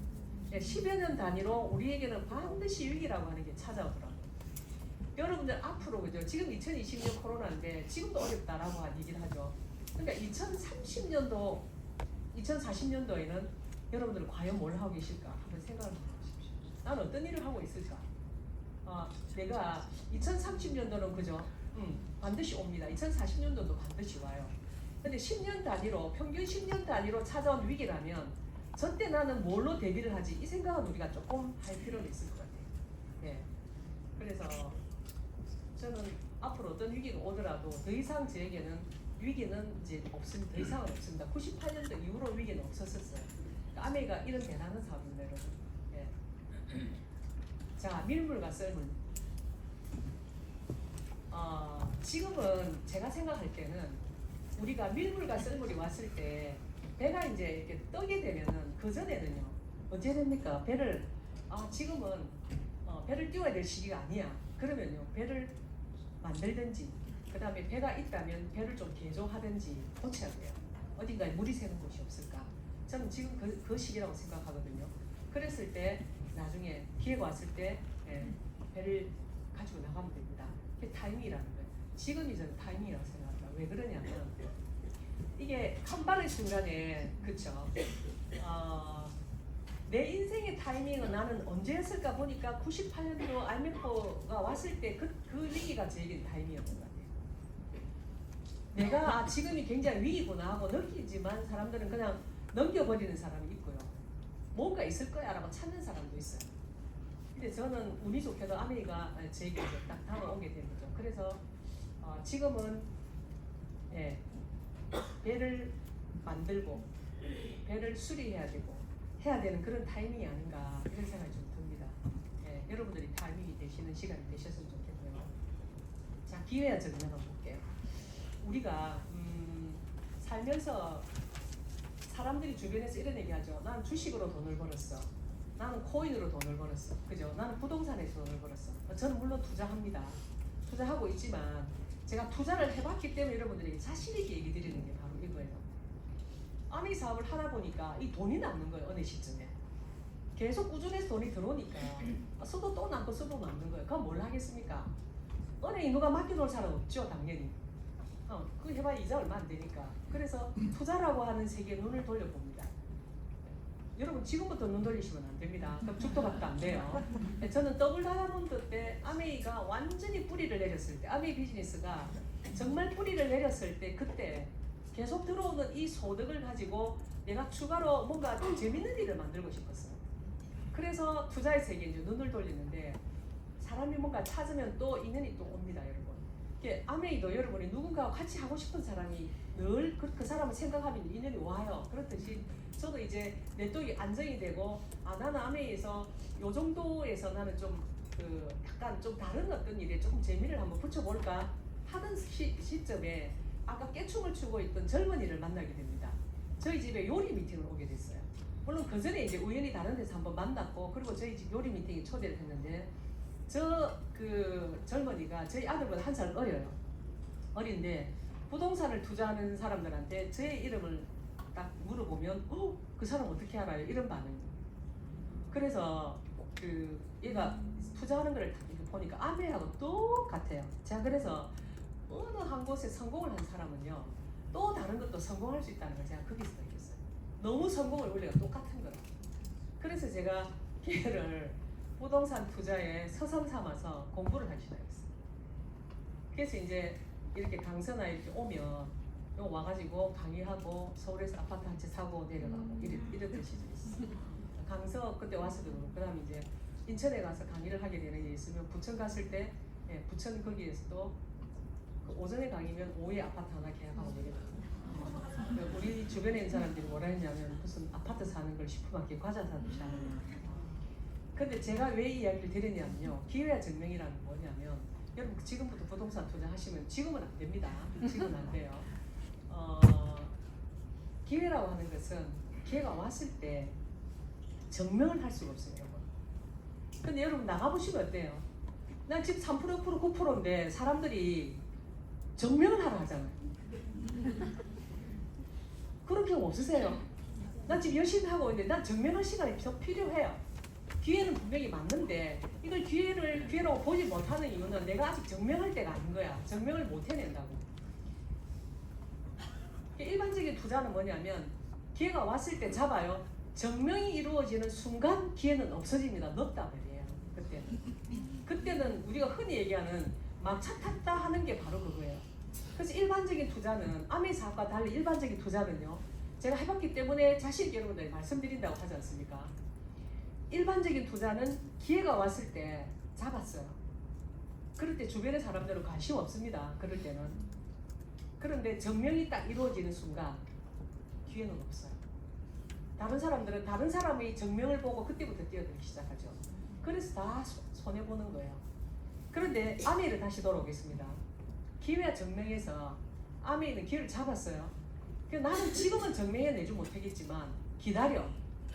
10여 년 단위로 우리에게는 반드시 위기라고 하는 게 찾아오더라고요. 여러분들 앞으로 그죠? 지금 2020년 코로나인데 지금도 어렵다라고 얘기를 하죠. 그러니까 2030년도, 2040년도에는 여러분들은 과연 뭘 하고 계실까 한번 생각을 해보십시오. 나는 어떤 일을 하고 있을까? 내가 2030년도는 그죠? 반드시 옵니다. 2040년도도 반드시 와요. 근데 10년 단위로, 평균 10년 단위로 찾아온 위기라면 저때 나는 뭘로 대비를 하지? 이 생각은 우리가 조금 할 필요는 있을 것 같아요. 네. 그래서 저는 앞으로 어떤 위기가 오더라도 더 이상 저에게는 위기는 이제 없습니다. 더 이상은 없습니다. 98년도 이후로 위기는 없었었어요. 그러니까 아메이가 이런 대단한 사업입니다, 여러분. 예. 자, 밀물과 썰물. 지금은 제가 생각할 때는 우리가 밀물과 썰물이 왔을 때 배가 이제 이렇게 떠게 되면은 그 전에는요 어떻게 됩니까? 배를 지금은 배를 띄워야 될 시기가 아니야. 그러면요 배를 만들든지 그 다음에 배가 있다면 배를 좀 개조하든지 고쳐야 돼요. 어딘가에 물이 새는 곳이 없을까? 저는 지금 그 시기라고 생각하거든요. 그랬을 때 나중에 기회가 왔을 때 배를 가지고 나가면 됩니다. 그게 타이밍이라는 거예요. 지금이 저는 타이밍이라고 생각합니다. 왜 그러냐면 이게 한 발의 순간에 그쵸? 내 인생의 타이밍은 나는 언제였을까 보니까 98년도 IMF가 왔을 때 그 위기가 제일 타이밍이었던 것 같아요. 내가 지금이 굉장히 위기구나 하고 느끼지만 사람들은 그냥 넘겨버리는 사람이 있고요. 뭔가 있을 거야 라고 찾는 사람도 있어요. 근데 저는 운이 좋게도 아메리가 제게 딱 다가오게 된 거죠. 그래서 지금은 배를 만들고 배를 수리해야 되고 해야 되는 그런 타이밍이 아닌가 이런 생각이 좀 듭니다. 여러분들이 타이밍이 되시는 시간이 되셨으면 좋겠고요. 자, 기회와 적응 한번 볼게요. 우리가 살면서 사람들이 주변에서 이런 얘기하죠. 나는 주식으로 돈을 벌었어. 나는 코인으로 돈을 벌었어. 그죠? 나는 부동산에서 돈을 벌었어. 저는 물론 투자합니다. 투자하고 있지만 제가 투자를 해봤기 때문에 여러분들에게 자신 있게 얘기 드리는 게 바로 이거예요. 아미 사업을 하다 보니까 이 돈이 남는 거예요. 어느 시점에. 계속 꾸준해서 돈이 들어오니까 써도 또 남고 써도 남는 거예요. 그럼 뭘 하겠습니까? 은행에 누가 맡겨놓을 사람 없죠. 당연히. 그거 해봐야 이자 얼마 안 되니까. 그래서 투자라고 하는 세계에 눈을 돌려봅니다. 여러분 지금부터 눈 돌리시면 안 됩니다. 그럼 죽도 밥도 안 돼요. 저는 더블 다이아몬드 때 아메이가 완전히 뿌리를 내렸을 때 아메이 비즈니스가 정말 뿌리를 내렸을 때 그때 계속 들어오는 이 소득을 가지고 내가 추가로 뭔가 재밌는 일을 만들고 싶었어요. 그래서 투자의 세계에 이제 눈을 돌리는데 사람이 뭔가 찾으면 또 인연이 또 옵니다, 여러분. 아메이도 여러분이 누군가와 같이 하고 싶은 사람이 늘 그 사람을 생각하면 인연이 와요. 그렇듯이 저도 이제 네트워크가 안정이 되고 나는 아메이에서 요 정도에서 나는 좀 약간 좀 다른 어떤 일에 조금 재미를 한번 붙여볼까 하던 시점에 아까 깨춤을 추고 있던 젊은이를 만나게 됩니다. 저희 집에 요리 미팅을 오게 됐어요. 물론 그 전에 이제 우연히 다른 데서 한번 만났고 그리고 저희 집 요리 미팅에 초대를 했는데 그 젊은이가 저희 아들보다 한 살 어려요. 어린데 부동산을 투자하는 사람들한테 제 이름을 딱 물어보면 그 사람 어떻게 알아요? 이런 반응이에요. 그래서 얘가 투자하는 걸 보니까 아메하고 똑같아요. 제가 그래서 어느 한 곳에 성공을 한 사람은요 또 다른 것도 성공할 수 있다는 걸 제가 거기서 느꼈어요. 너무 성공을 원리가 똑같은 거라. 그래서 제가 걔를 부동산 투자에 서성 삼아서 공부를 하기 시작했어요. 그래서 이제 이렇게 강서나 이렇게 오면 요 와가지고 강의하고 서울에서 아파트 한 채 사고 내려가고 이런 뜻이 있어. 강서 그때 왔어도 그렇고 그다음 이제 인천에 가서 강의를 하게 되는 게 있으면 부천 갔을 때 부천 거기에서도 그 오전에 강의면 오후에 아파트 하나 계약하고 내려가고 우리 주변에 있는 사람들이 뭐라 했냐면 무슨 아파트 사는 걸 슈퍼마켓 과자 사듯이 하는 거예요. 근데 제가 왜 이 이야기를 드렸냐면요. 기회와 증명이라는 게 뭐냐면 여러분 지금부터 부동산 투자하시면 지금은 안 됩니다. 지금은 안 돼요. 기회라고 하는 것은 기회가 왔을 때 증명을 할 수가 없어요, 여러분. 근데 여러분 나가보시면 어때요? 난 지금 3% 9%인데 사람들이 증명을 하라 하잖아요. 그런 경우 없으세요? 난 지금 열심히 하고 있는데 난 증명할 시간이 필요해요. 기회는 분명히 맞는데 이걸 기회라고 보지 못하는 이유는 내가 아직 증명할 때가 아닌 거야. 증명을 못 해낸다고. 일반적인 투자는 뭐냐면 기회가 왔을 때 잡아요. 증명이 이루어지는 순간 기회는 없어집니다. 넣었다 말이에요. 그때는 우리가 흔히 얘기하는 막차 탔다 하는 게 바로 그거예요. 그래서 일반적인 투자는 아메 사업과 달리 일반적인 투자는요. 제가 해봤기 때문에 자신 있게 여러분들 말씀드린다고 하지 않습니까? 일반적인 투자는 기회가 왔을 때 잡았어요. 그럴 때 주변의 사람들은 관심 없습니다. 그럴 때는. 그런데 증명이 딱 이루어지는 순간 기회는 없어요. 다른 사람들은 다른 사람의 증명을 보고 그때부터 뛰어들기 시작하죠. 그래서 다 손해보는 거예요. 그런데 아메이를 다시 돌아오겠습니다. 기회와 증명에서 아메이는 기회를 잡았어요. 나는 지금은 증명해내지 못하겠지만 기다려.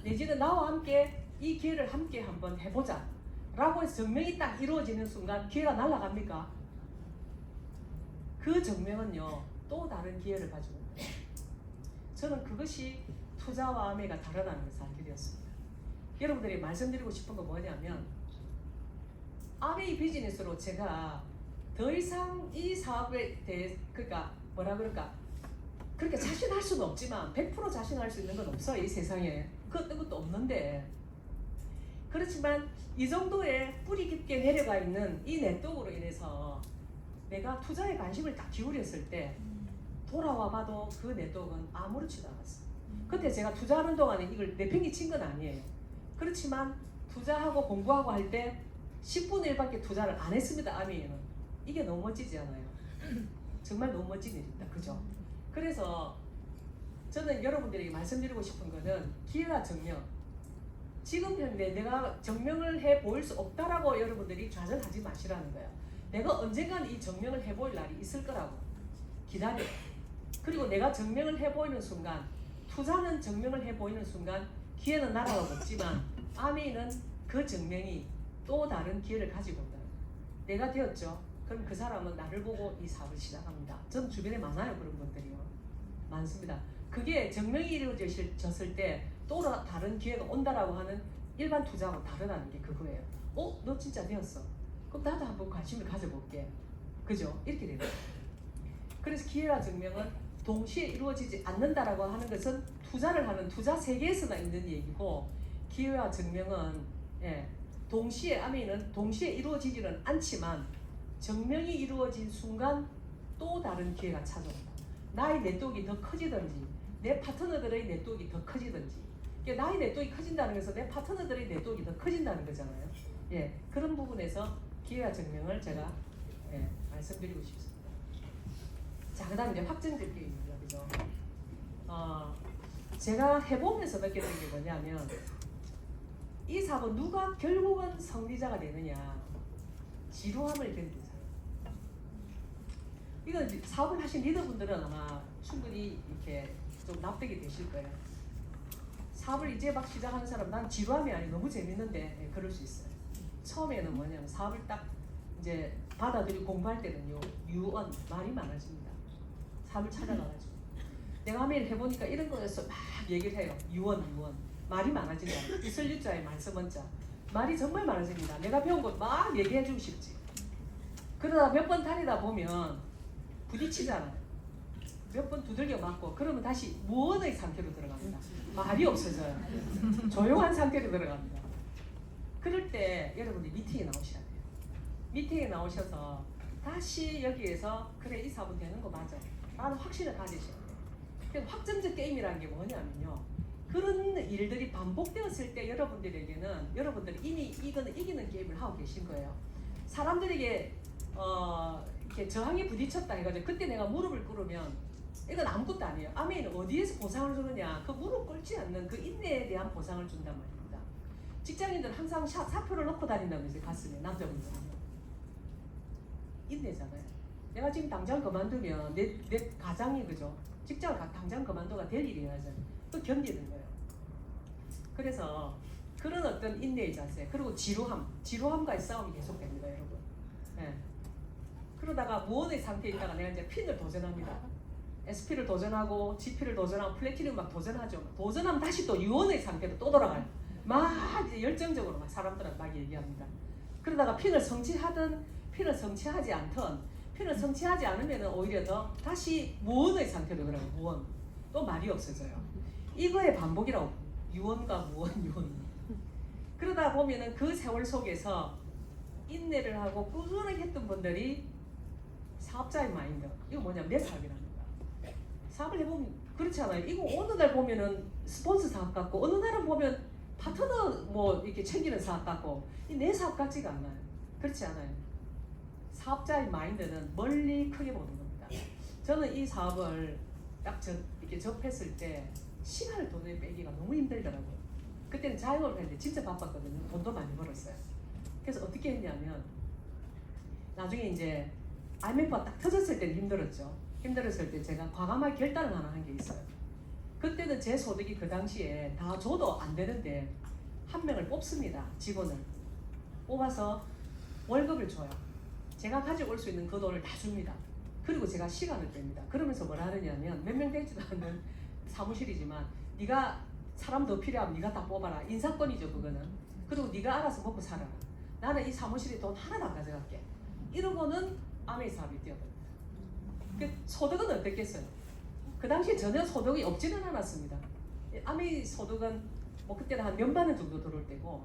내지는 나와 함께 이 기회를 함께 한번 해보자 라고 해서 증명이 딱 이루어지는 순간 기회가 날아갑니까? 그 증명은요 또 다른 기회를 가지고 있어요. 저는 그것이 투자와 아메가 다르다는 것을 알게 되었습니다. 여러분들이 말씀드리고 싶은 건 뭐냐면 아메이 비즈니스로 제가 더 이상 이 사업에 대해 그러니까 뭐라 그럴까 그렇게 자신할 수는 없지만 100% 자신할 수 있는 건 없어요. 이 세상에 그 어떤 것도 없는데 그렇지만 이 정도의 뿌리 깊게 내려가 있는 이 네트워크로 인해서 내가 투자에 관심을 딱 기울였을 때 돌아와 봐도 그 네트워크는 아무렇지도 않았어. 그때 제가 투자하는 동안에 이걸 내팽이 친 건 아니에요. 그렇지만 투자하고 공부하고 할 때 10분의 1밖에 투자를 안 했습니다. 아미에는. 이게 너무 멋지지 않아요? 정말 너무 멋진 일입니다. 그죠? 그래서 저는 여러분들에게 말씀드리고 싶은 거는 기회와 증명. 지금 현재 내가 증명을 해 보일 수 없다라고 여러분들이 좌절하지 마시라는 거예요. 내가 언젠간 이 증명을 해 보일 날이 있을 거라고. 기다려. 그리고 내가 증명을 해 보이는 순간, 투자는 증명을 해 보이는 순간 기회는 날아가 없지만 아미는 그 증명이 또 다른 기회를 가지고 온다. 내가 되었죠. 그럼 그 사람은 나를 보고 이 사업을 시작합니다. 전 주변에 많아요. 그런 분들이요. 많습니다. 그게 증명이 이루어졌을 때 또 다른 기회가 온다라고 하는 일반 투자하고 다르다는 게 그거예요. 너 진짜 되었어. 그럼 나도 한번 관심을 가져볼게. 그죠? 이렇게 되는 거예요. 그래서 기회와 증명은 동시에 이루어지지 않는다라고 하는 것은 투자를 하는 투자 세계에서나 있는 얘기고 기회와 증명은 동시에 아미는 동시에 이루어지지는 않지만 증명이 이루어진 순간 또 다른 기회가 찾아온다. 나의 네트워크가 더 커지든지 내 파트너들의 네트워크가 더 커지든지 나의 네트워크가 커진다는 것은 내 파트너들의 네트워크가 더 커진다는 거잖아요. 그런 부분에서 기회와 증명을 제가 말씀드리고 싶습니다. 자, 그 다음에 이제 확정적기입니다. 그죠? 제가 해보면서 느꼈던 게 뭐냐면 이 사업은 누가 결국은 성리자가 되느냐 지루함을 견딘 사람. 이건 사업을 하신 리더분들은 아마 충분히 이렇게 좀 납득이 되실 거예요. 사업을 이제 막 시작하는 사람 난 지루함이 아니 너무 재밌는데 그럴 수 있어요. 처음에는 뭐냐면 사업을 딱 이제 받아들이고 공부할 때는요 유언 말이 많아집니다. 사업을 찾아가가지고 내가 매일 해보니까 이런 거에서 막 얘기를 해요. 유언 말이 많아진다. 이 설립자의 말씀원자 말이 정말 많아집니다. 내가 배운 것 막 얘기해주고 싶지. 그러다 몇 번 다니다 보면 부딪히잖아요. 몇 번 두들겨 맞고 그러면 다시 무언의 상태로 들어갑니다. 말이 없어져요. 조용한 상태로 들어갑니다. 그럴 때 여러분들이 미팅에 나오셔야 돼요. 미팅에 나오셔서 다시 여기에서 그래 이 사업은 되는 거 맞아 라는 확신을 가지셔야 돼요. 그러니까 확정적 게임이라는 게 뭐냐면요, 그런 일들이 반복되었을 때 여러분들에게는 여러분들이 이미 이거는 이기는 게임을 하고 계신 거예요. 사람들에게 이렇게 저항에 부딪혔다 해가지고 그때 내가 무릎을 꿇으면 이건 아무것도 아니에요. 아멘은 어디에서 보상을 주느냐, 그 무릎 꿇지 않는 그 인내에 대한 보상을 준단 말입니다. 직장인들 항상 사표를 넣고 다닌다면서요, 가슴에. 남자분들은요 인내잖아요. 내가 지금 당장 그만두면 내 가장이 그죠, 직장을 당장 그만둬가 될 일이 하잖아요. 또 견디는 거예요. 그래서 그런 어떤 인내의 자세, 그리고 지루함과의 싸움이 계속됩니다, 여러분. 네. 그러다가 무언의 상태에 있다가 내가 이제 핀을 도전합니다. SP를 도전하고 GP를 도전하고 플래티넘 막 도전하죠. 도전하면 다시 또 유언의 상태로 또 돌아가요. 막 이제 열정적으로 막 사람들한테 막 얘기합니다. 그러다가 핀을 성취하든 핀을 성취하지 않든, 핀을 성취하지 않으면 오히려 더 다시 무언의 상태로 그래요. 무언. 또 말이 없어져요. 이거의 반복이라고. 유언과 무언, 유언. 그러다 보면은 그 세월 속에서 인내를 하고 꾸준하게 했던 분들이 사업자의 마인드. 이거 뭐냐, 내 사업이라는 거야. 사업을 해보면 그렇지 않아요. 이거 어느 날 보면은 스폰서 사업 같고, 어느 날은 보면 파트너 뭐 이렇게 챙기는 사업 같고, 이 내 사업 같지가 않아요. 그렇지 않아요. 사업자의 마인드는 멀리 크게 보는 겁니다. 저는 이 사업을 딱 이렇게 접했을 때 시간을 돈에 빼기가 너무 힘들더라고요. 그때는 자영업을 했는데 진짜 바빴거든요. 돈도 많이 벌었어요. 그래서 어떻게 했냐면, 나중에 이제 IMF가 딱 터졌을 때는 힘들었죠. 힘들었을 때 제가 과감하게 결단을 하나 한 게 있어요. 그때는 제 소득이 그 당시에 다 줘도 안 되는데 한 명을 뽑습니다. 직원을 뽑아서 월급을 줘요. 제가 가지고 올 수 있는 그 돈을 다 줍니다. 그리고 제가 시간을 뺍니다. 그러면서 뭘 하느냐면, 몇 명 되지도 않는 사무실이지만 네가 사람 더 필요하면 네가 다 뽑아라. 인사권이죠 그거는. 그리고 네가 알아서 먹고 살아라. 나는 이 사무실에 돈 하나도 안 가져갈게. 이러고는 아메이 사업이 뛰어듭니다. 그 소득은 어땠겠어요? 그 당시에 전혀 소득이 없지는 않았습니다. 아메이 소득은 뭐 그때는 한 몇만 원 정도 들어올 때고,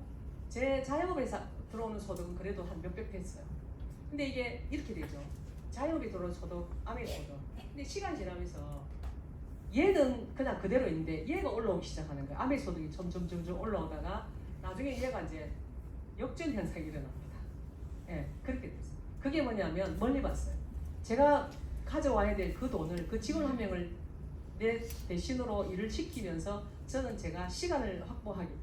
제 자영업에서 들어오는 소득은 그래도 한 몇백 했어요. 근데 이게 이렇게 되죠. 자영업에 들어오는 소득, 아메이 소득. 근데 시간이 지나면서 얘는 그냥 그대로 있는데 얘가 올라오기 시작하는 거예요. 아메이 소득이 점점 올라오다가 나중에 얘가 이제 역전 현상이 일어납니다. 예, 그렇게 됐어요. 그게 뭐냐면 멀리 봤어요. 제가 가져와야 될 그 돈을, 그 직원 한 명을 내 대신으로 일을 시키면서 저는 제가 시간을 확보하게 된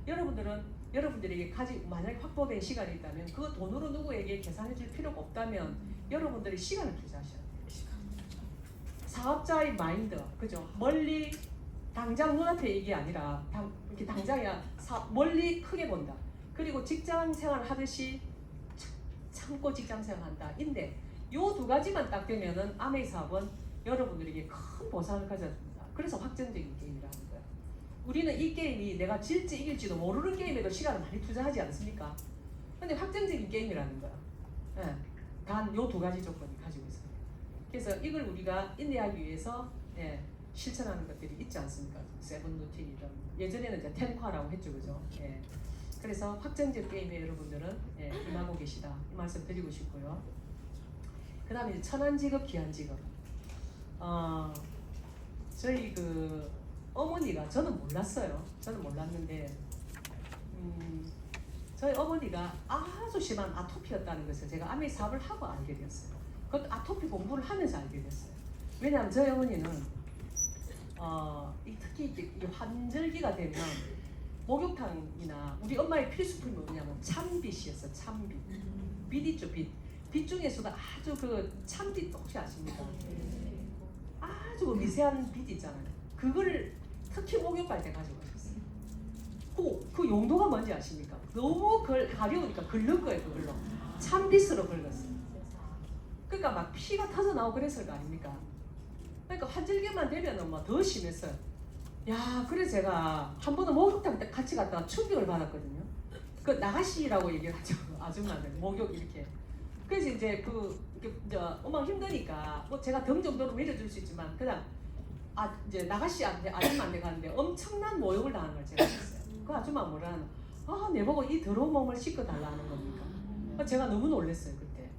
거예요. 여러분들에게 만약에 확보된 시간이 있다면 그 돈으로 누구에게 계산해 줄 필요가 없다면 여러분들이 시간을 투자하셔야 돼요. 사업자의 마인드, 그죠? 멀리 당장 눈앞에 이게 아니라 이렇게 당장이야. 멀리 크게 본다. 그리고 직장 생활 하듯이 참고 직장 생활 한다. 인데 요 두 가지만 딱 되면은 아메이 사업은 여러분들에게 큰 보상을 가져줍니다. 그래서 확정적인 게임이라는 거예요. 우리는 이 게임이 내가 질지 이길지도 모르는 게임에도 시간을 많이 투자하지 않습니까? 근데 확정적인 게임이라는 거야. 예, 단 요 두 가지 조건이 가지고 있어요. 그래서 이걸 우리가 인내하기 위해서 실천하는 것들이 있지 않습니까? 세븐 루틴이든 예전에는 이제 텐콰라고 했죠, 그죠? 예. 그래서 확정적 게임에 여러분들은 임하고 계시다 이 말씀 드리고 싶고요. 그 다음에 이제 천안직업, 기한직업. 저희 그 어머니가, 저는 몰랐어요. 저는 몰랐는데 저희 어머니가 아주 심한 아토피였다는 것을 제가 아메이 사업을 하고 알게 되었어요. 그 아토피 공부를 하면서 알게 됐어요. 왜냐하면 저희 어머니는 특히 이 환절기가 되면 목욕탕이나 우리 엄마의 필수품이 뭐냐면 참빗이었어요. 참빗. 빛 있죠, 빛. 빛 중에서도 아주 그 참빛 혹시 아십니까? 아주 미세한 빛 있잖아요. 그걸 특히 목욕할 때 가지고 가셨어요. 그 용도가 뭔지 아십니까? 너무 가려우니까 긁는 거예요, 그걸로. 참빗으로 긁었어요. 그러니까 막 피가 터져 나오고 그랬을 거 아닙니까? 그러니까 환절기만 되면 뭐 더 심했어요. 야, 그래서 제가 한 번은 목욕탕 때 같이 갔다가 충격을 받았거든요. 그 나가시라고 얘기를 하죠, 아줌마들 목욕 이렇게. 그래서 이제 엄마 힘드니까 뭐 제가 등 정도로 밀어줄 수 있지만 그냥 이제 나가시한테 아줌마한테 가는데 엄청난 모욕을 당하는 걸 제가 봤어요. 그 아줌마 뭐라는, 내 보고 이 더러운 몸을 씻고 달라는 겁니까? 제가 너무 놀랐어요 그때.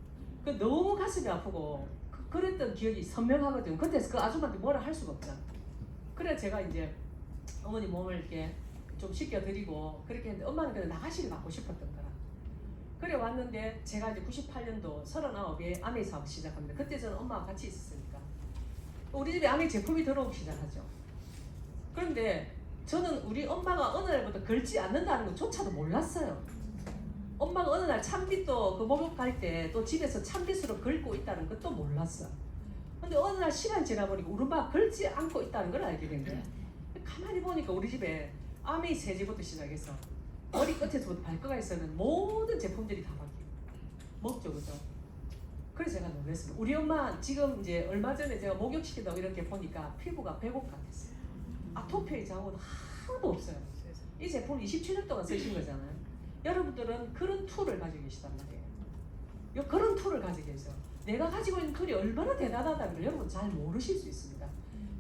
그 너무 가슴이 아프고 그랬던 기억이 선명하거든요. 그때서 그 아줌마한테 뭐라 할 수가 없잖아. 그래 제가 이제 어머니 몸을 이렇게 좀 씻겨드리고 그렇게 했는데 엄마는 그냥 나가시를 갖고 싶었던 거라. 그래 왔는데 제가 이제 98년도 39에 아메이 사업 시작합니다. 그때 저는 엄마와 같이 있었으니까 우리 집에 아메이 제품이 들어오기 시작하죠. 그런데 저는 우리 엄마가 어느 날부터 긁지 않는다는 것조차도 몰랐어요. 엄마가 어느 날 찬빗도 그 목욕 갈 때 또 집에서 찬빗으로 긁고 있다는 것도 몰랐어. 근데 어느 날 시간이 지나보니까 우리 엄마가 긁지 않고 있다는 걸 알게 된 거야. 가만히 보니까 우리 집에 아메이 세제부터 시작해서 머리 끝에서부터 발끝까지는 모든 제품들이 다 바뀌고 먹죠, 그죠? 그래서 제가 놀랐어요. 우리 엄마 지금 이제 얼마 전에 제가 목욕시키다고 이렇게 보니까 피부가 배곡 같았어요. 아토피의 자국은 하나도 없어요. 이 제품을 27년 동안 쓰신 거잖아요. 여러분들은 그런 툴을 가지고 계시단 말이에요. 그런 툴을 가지고 계세요. 내가 가지고 있는 툴이 얼마나 대단하다는 걸 여러분 잘 모르실 수 있습니다.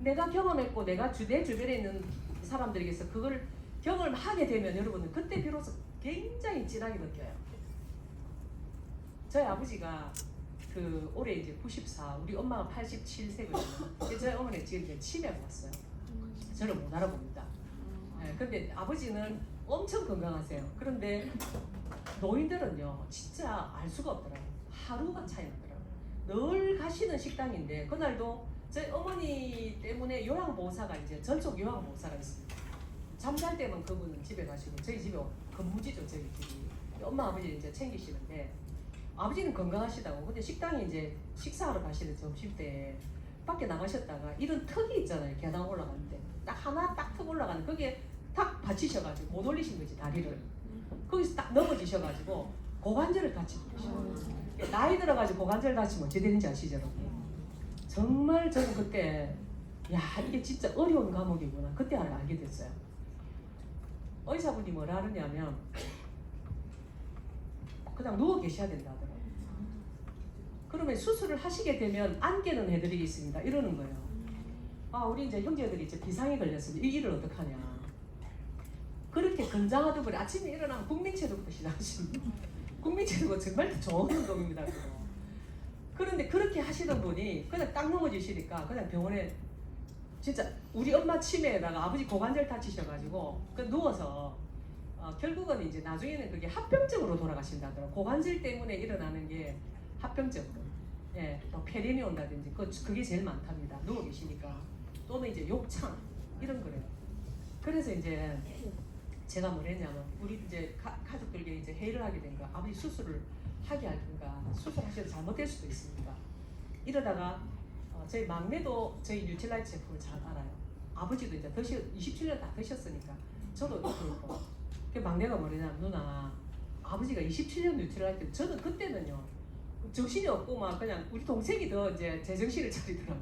내가 경험했고 내가 내 주변에 있는 사람들에게서 그걸 경험하게 되면 여러분은 그때 비로소 굉장히 진하게 느껴요. 저희 아버지가 그 올해 이제 94, 우리 엄마가 87세거든요. 저희 어머니 지금 이제 치매가 왔어요. 저를 못 알아봅니다. 네, 근데 아버지는 엄청 건강하세요. 그런데 노인들은요 진짜 알 수가 없더라고요. 하루가 차이 나더라고요. 늘 가시는 식당인데 그날도 저희 어머니 때문에 요양보호사가 이제 전속 요양보호사가 있습니다. 잠잘 때만 그분은 집에 가시고 저희 집에 근무지죠 저희 집이. 엄마 아버지 이제 챙기시는데 아버지는 건강하시다고 근데 식당에 이제 식사하러 가시는 점심때 밖에 나가셨다가 이런 턱이 있잖아요. 계단 올라가는데 딱 하나 딱 턱 올라가는 그게 탁 받치셔가지고 못 올리신 거지 다리를. 거기서 딱 넘어지셔가지고 고관절을 다치고 계셔요. 나이 들어가지고 고관절 다치면 어찌 되는지 아시죠 여러분? 정말 저는 그때 야 이게 진짜 어려운 과목이구나 그때 알게 됐어요. 의사분이 뭐라 하느냐면 그냥 누워 계셔야 된다 하더라고요. 그러면 수술을 하시게 되면 안개는 해드리겠습니다 이러는 거예요. 아 우리 이제 형제들이 이제 비상이 걸렸습니다. 이 일을 어떡하냐. 그렇게 건장하던 분이 아침에 일어나면 국민체조부터 시작하십니다. 국민체조가 정말 좋은 운동입니다. 그거. 그런데 그렇게 하시던 분이 그냥 딱 넘어지시니까 그냥 병원에 진짜 우리 엄마 치매에다가 아버지 고관절 다치셔가지고 그 누워서 결국은 이제 나중에는 그게 합병증으로 돌아가신다더라고요. 고관절 때문에 일어나는 게 합병증으로. 예, 또 폐렴이 온다든지 그게 제일 많답니다. 누워 계시니까. 또는 이제 욕창 이런 거래요. 그래서 이제 제가 뭘 했냐면 우리 이제 가족들끼리 이제 회의를 하게 된 거야. 아버지 수술을 하게 할 건가 수술하셔도 잘못될 수도 있습니다. 이러다가 저희 막내도 저희 뉴트라이트 제품을 잘 알아요. 아버지도 이제 27년 다 드셨으니까 저도 그렇고 그 막내가 뭐냐면 누나 아버지가 27년 뉴트라이트 저는 그때는요 정신이 없고 막 그냥 우리 동생이 더 이제 제정신을 차리더라고.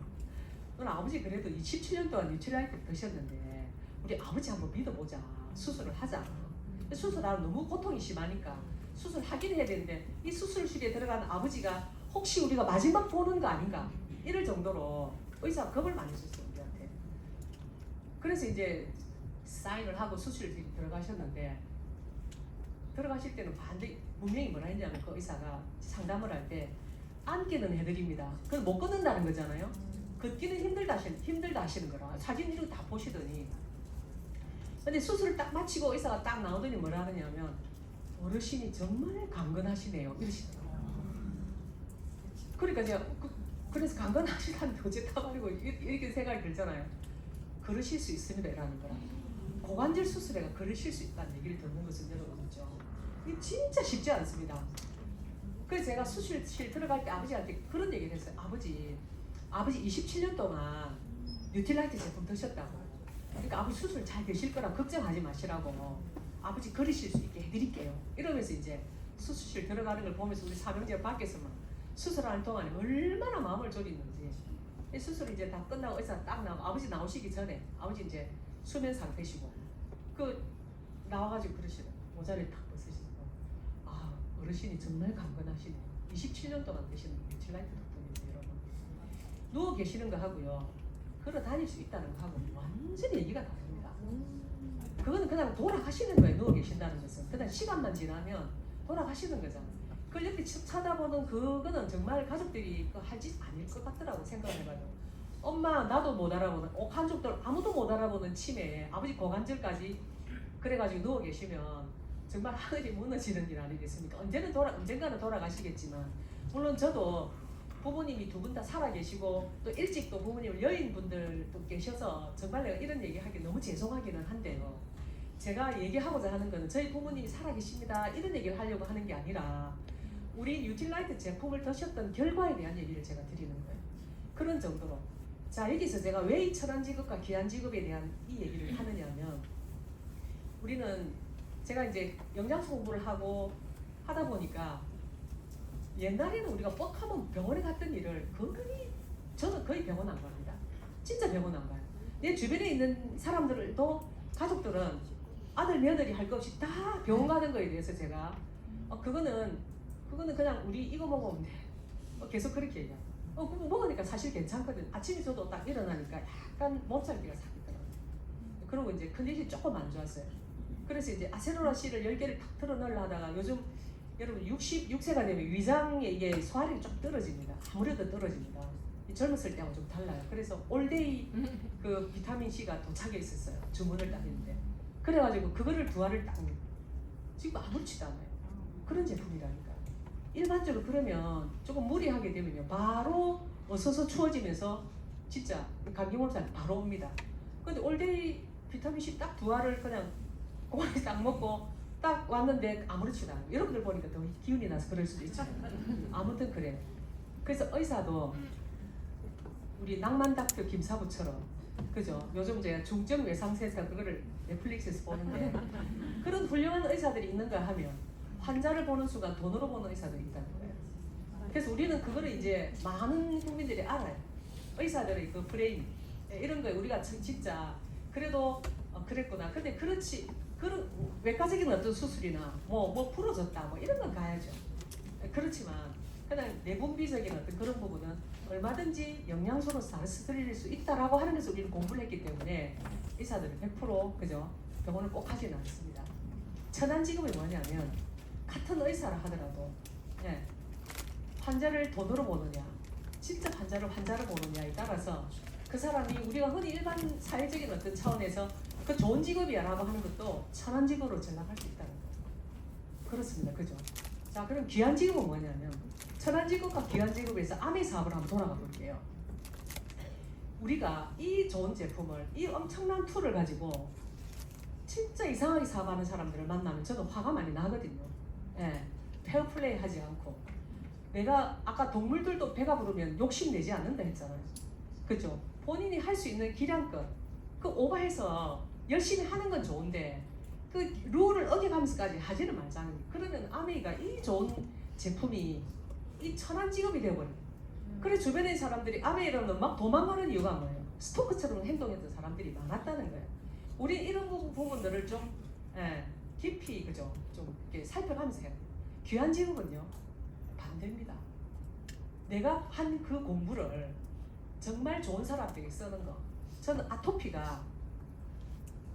누나 아버지 그래도 27년 동안 뉴트라이트 드셨는데 우리 아버지 한번 믿어보자. 수술을 하자. 수술하면 너무 고통이 심하니까 수술하긴 해야 되는데 이 수술실에 들어가는 아버지가 혹시 우리가 마지막 보는 거 아닌가 이럴 정도로 의사가 겁을 많이 줬어요 우리한테. 그래서 이제 사인을 하고 수술실에 들어가셨는데 들어가실 때는 반대 분명히 뭐라 했냐면 그 의사가 상담을 할 때 안기는 해드립니다. 그건 못 걷는다는 거잖아요. 걷기는 힘들다 하시는 거라 사진 이런 거 다 보시더니 근데 수술을 딱 마치고 의사가 딱 나오더니 뭐라 하느냐면 어르신이 정말 강건하시네요 이러시더라고요. 그러니까 제가 그래서 강건하시다는 게 어쨌다 말이고 이렇게 생각이 들잖아요. 그러실 수 있습니다 라는 거라. 고관절 수술에가 그러실 수 있다는 얘기를 듣는 것은 여러분이죠. 이게 진짜 쉽지 않습니다. 그래서 제가 수술실 들어갈 때 아버지한테 그런 얘기를 했어요. 아버지 27년 동안 뉴트라이트 제품 드셨다고. 그러니까 아버지 수술 잘 되실 거라 걱정하지 마시라고. 아버지 걸으실 수 있게 해드릴게요. 이러면서 이제 수술실 들어가는 걸 보면서 우리 사병제가 밖에서만 수술하는 동안에 얼마나 마음을 졸이는지. 수술이 이제 다 끝나고 의사 딱 나오고 아버지 나오시기 전에 아버지 이제 수면 상태시고 그 나와가지고 그러시더라고요. 모자를 탁 벗으시고 아 어르신이 정말 강건하시네요. 27년 동안 드시는 뉴트라이트 덕분입니다 여러분. 누워 계시는 거 하고요 걸어 다닐 수 있다는 거 하고 완전히 얘기가 다릅니다. 그거는 그냥 돌아가시는 거예요. 누워 계신다는 것은 그냥 시간만 지나면 돌아가시는 거잖아요. 그걸 이렇게 쳐다보는 그거는 정말 가족들이 할 짓 아닐 것 같더라고 생각해봐요. 엄마 나도 못 알아보는 가족들 아무도 못 알아보는 치매에 아버지 고관절까지 그래가지고 누워 계시면 정말 하늘이 무너지는 일 아니겠습니까? 언젠가는 돌아가시겠지만 물론 저도 부모님이 두 분 다 살아 계시고 또 일찍 또 부모님 여인분들도 계셔서 정말 내가 이런 얘기하기 너무 죄송하기는 한데요. 제가 얘기하고자 하는 거는 저희 부모님이 살아 계십니다 이런 얘기를 하려고 하는 게 아니라 우리 뉴틸라이트 제품을 드셨던 결과에 대한 얘기를 제가 드리는 거예요. 그런 정도로. 자, 여기서 제가 왜 이 천안지급과 귀한지급에 대한 이 얘기를 하느냐면 우리는 제가 이제 영양소 공부를 하다 보니까 옛날에는 우리가 뻑하면 병원에 갔던 일을 저는 거의 병원 안 갑니다. 진짜 병원 안 가요. 내 주변에 있는 사람들도 가족들은 아들 며느리 할 것 없이 다 병원 가는 거에 대해서 제가 그거는 그냥 우리 이거 먹으면 돼. 계속 그렇게 얘기해요. 그거 먹으니까 사실 괜찮거든. 아침에 저도 딱 일어나니까 약간 몸살기가 사기더라고요. 그리고 이제 컨디션이 조금 안 좋았어요. 그래서 이제 아세로라 씨를 10개를 탁 틀어 넣으려 하다가 요즘 여러분 66세가 되면 위장에 이게 소화력이 좀 떨어집니다. 아무래도 떨어집니다. 젊었을 때하고 좀 달라요. 그래서 올데이 그 비타민 C가 도착해 있었어요. 주문을 딱 했는데. 그래가지고 그거를 두 알을 딱 지금 아무렇지도 않아요. 그런 제품이라니까. 일반적으로 그러면 조금 무리하게 되면요. 바로 어서서 추워지면서 진짜 감기 몸살 바로 옵니다. 근데 올데이 비타민 C 딱 두 알을 그냥 공항에 딱 먹고 딱 왔는데 아무렇지도 않아요. 여러분들 보니까 더 기운이 나서 그럴 수도 있지만 아무튼 그래요. 그래서 의사도 우리 낭만 닥터 김사부처럼 그죠? 요즘 제가 중증 외상세사 그거를 넷플릭스에서 보는데 그런 훌륭한 의사들이 있는가 하면 환자를 보는 순간 돈으로 보는 의사들이 있다는 거예요. 그래서 우리는 그거를 이제 많은 국민들이 알아요. 의사들의 그 프레임 이런 거에 우리가 진짜 그래도 그랬구나. 근데 그렇지 그런 외과적인 어떤 수술이나 뭐 부러졌다 뭐 이런 건 가야죠. 그렇지만 그냥 내분비적인 어떤 그런 부분은 얼마든지 영양소로 살려드릴 수 있다라고 하는 것을 우리는 공부를 했기 때문에 의사들은 100% 그죠? 병원을 꼭 하지는 않습니다. 천안지급이 뭐냐면 같은 의사라 하더라도 환자를 돈으로 보느냐 진짜 환자를 보느냐에 따라서 그 사람이 우리가 흔히 일반 사회적인 어떤 차원에서 그 좋은 직업이야 라고 하는 것도 천안직업으로 전락할 수 있다는 거예요. 그렇습니다. 그죠? 자, 그럼 귀한직업은 뭐냐면 천안직업과 귀한직업에서 암의 사업을 한번 돌아가 볼게요. 우리가 이 좋은 제품을 이 엄청난 툴을 가지고 진짜 이상하게 사업하는 사람들을 만나면 저도 화가 많이 나거든요. 페어플레이 하지 않고 내가 아까 동물들도 배가 부르면 욕심내지 않는다 했잖아요. 그죠? 본인이 할 수 있는 기량껏 그 오버해서 열심히 하는 건 좋은데 그 룰을 어겨가면서까지 하지는 말자는. 그러면 아메이가 이 좋은 제품이 이 천한 직업이 되어버려요. 그래 주변에 사람들이 아메이로는 막 도망가는 이유가 뭐예요? 스토커처럼 행동했던 사람들이 많았다는 거예요. 우리 이런 부분들을 좀 깊이 그죠? 좀 이렇게 살펴가면서 해요. 귀한 직업은요 반대입니다. 내가 한 그 공부를 정말 좋은 사람들이 쓰는 거. 저는 아토피가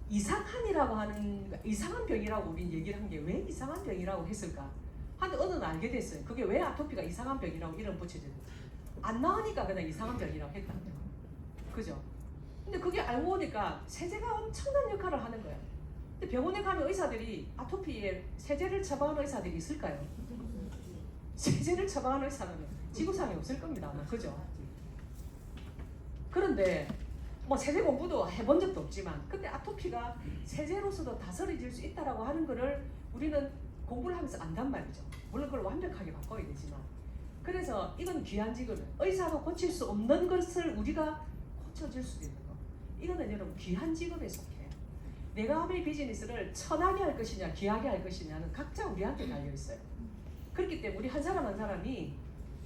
이상한이라고 하는 이상한 병이라고 우린 얘기를 한 게 왜 이상한 병이라고 했을까? 하는데 어느 날 알게 됐어요. 그게 왜 아토피가 이상한 병이라고 이름 붙여졌는지. 안 나으니까 그냥 이상한 병이라고 했다는 거예요. 그죠? 근데 그게 알고 보니까 세제가 엄청난 역할을 하는 거예요. 근데 병원에 가면 의사들이 아토피에 세제를 처방하는 의사들이 있을까요? 세제를 처방하는 의사는 지구상에 없을 겁니다. 아마. 그죠? 그런데 뭐 세제 공부도 해본 적도 없지만 근데 아토피가 세제로서도 다스려질 수 있다라고 하는 거를 우리는 공부를 하면서 안단 말이죠. 물론 그걸 완벽하게 바꿔야 되지만 그래서 이건 귀한 직업이에요. 의사도 고칠 수 없는 것을 우리가 고쳐줄 수 있는 거. 이거는 여러분 귀한 직업에 속해요. 내가 하면 비즈니스를 천하게 할 것이냐 귀하게 할 것이냐는 각자 우리한테 달려 있어요. 그렇기 때문에 우리 한 사람 한 사람이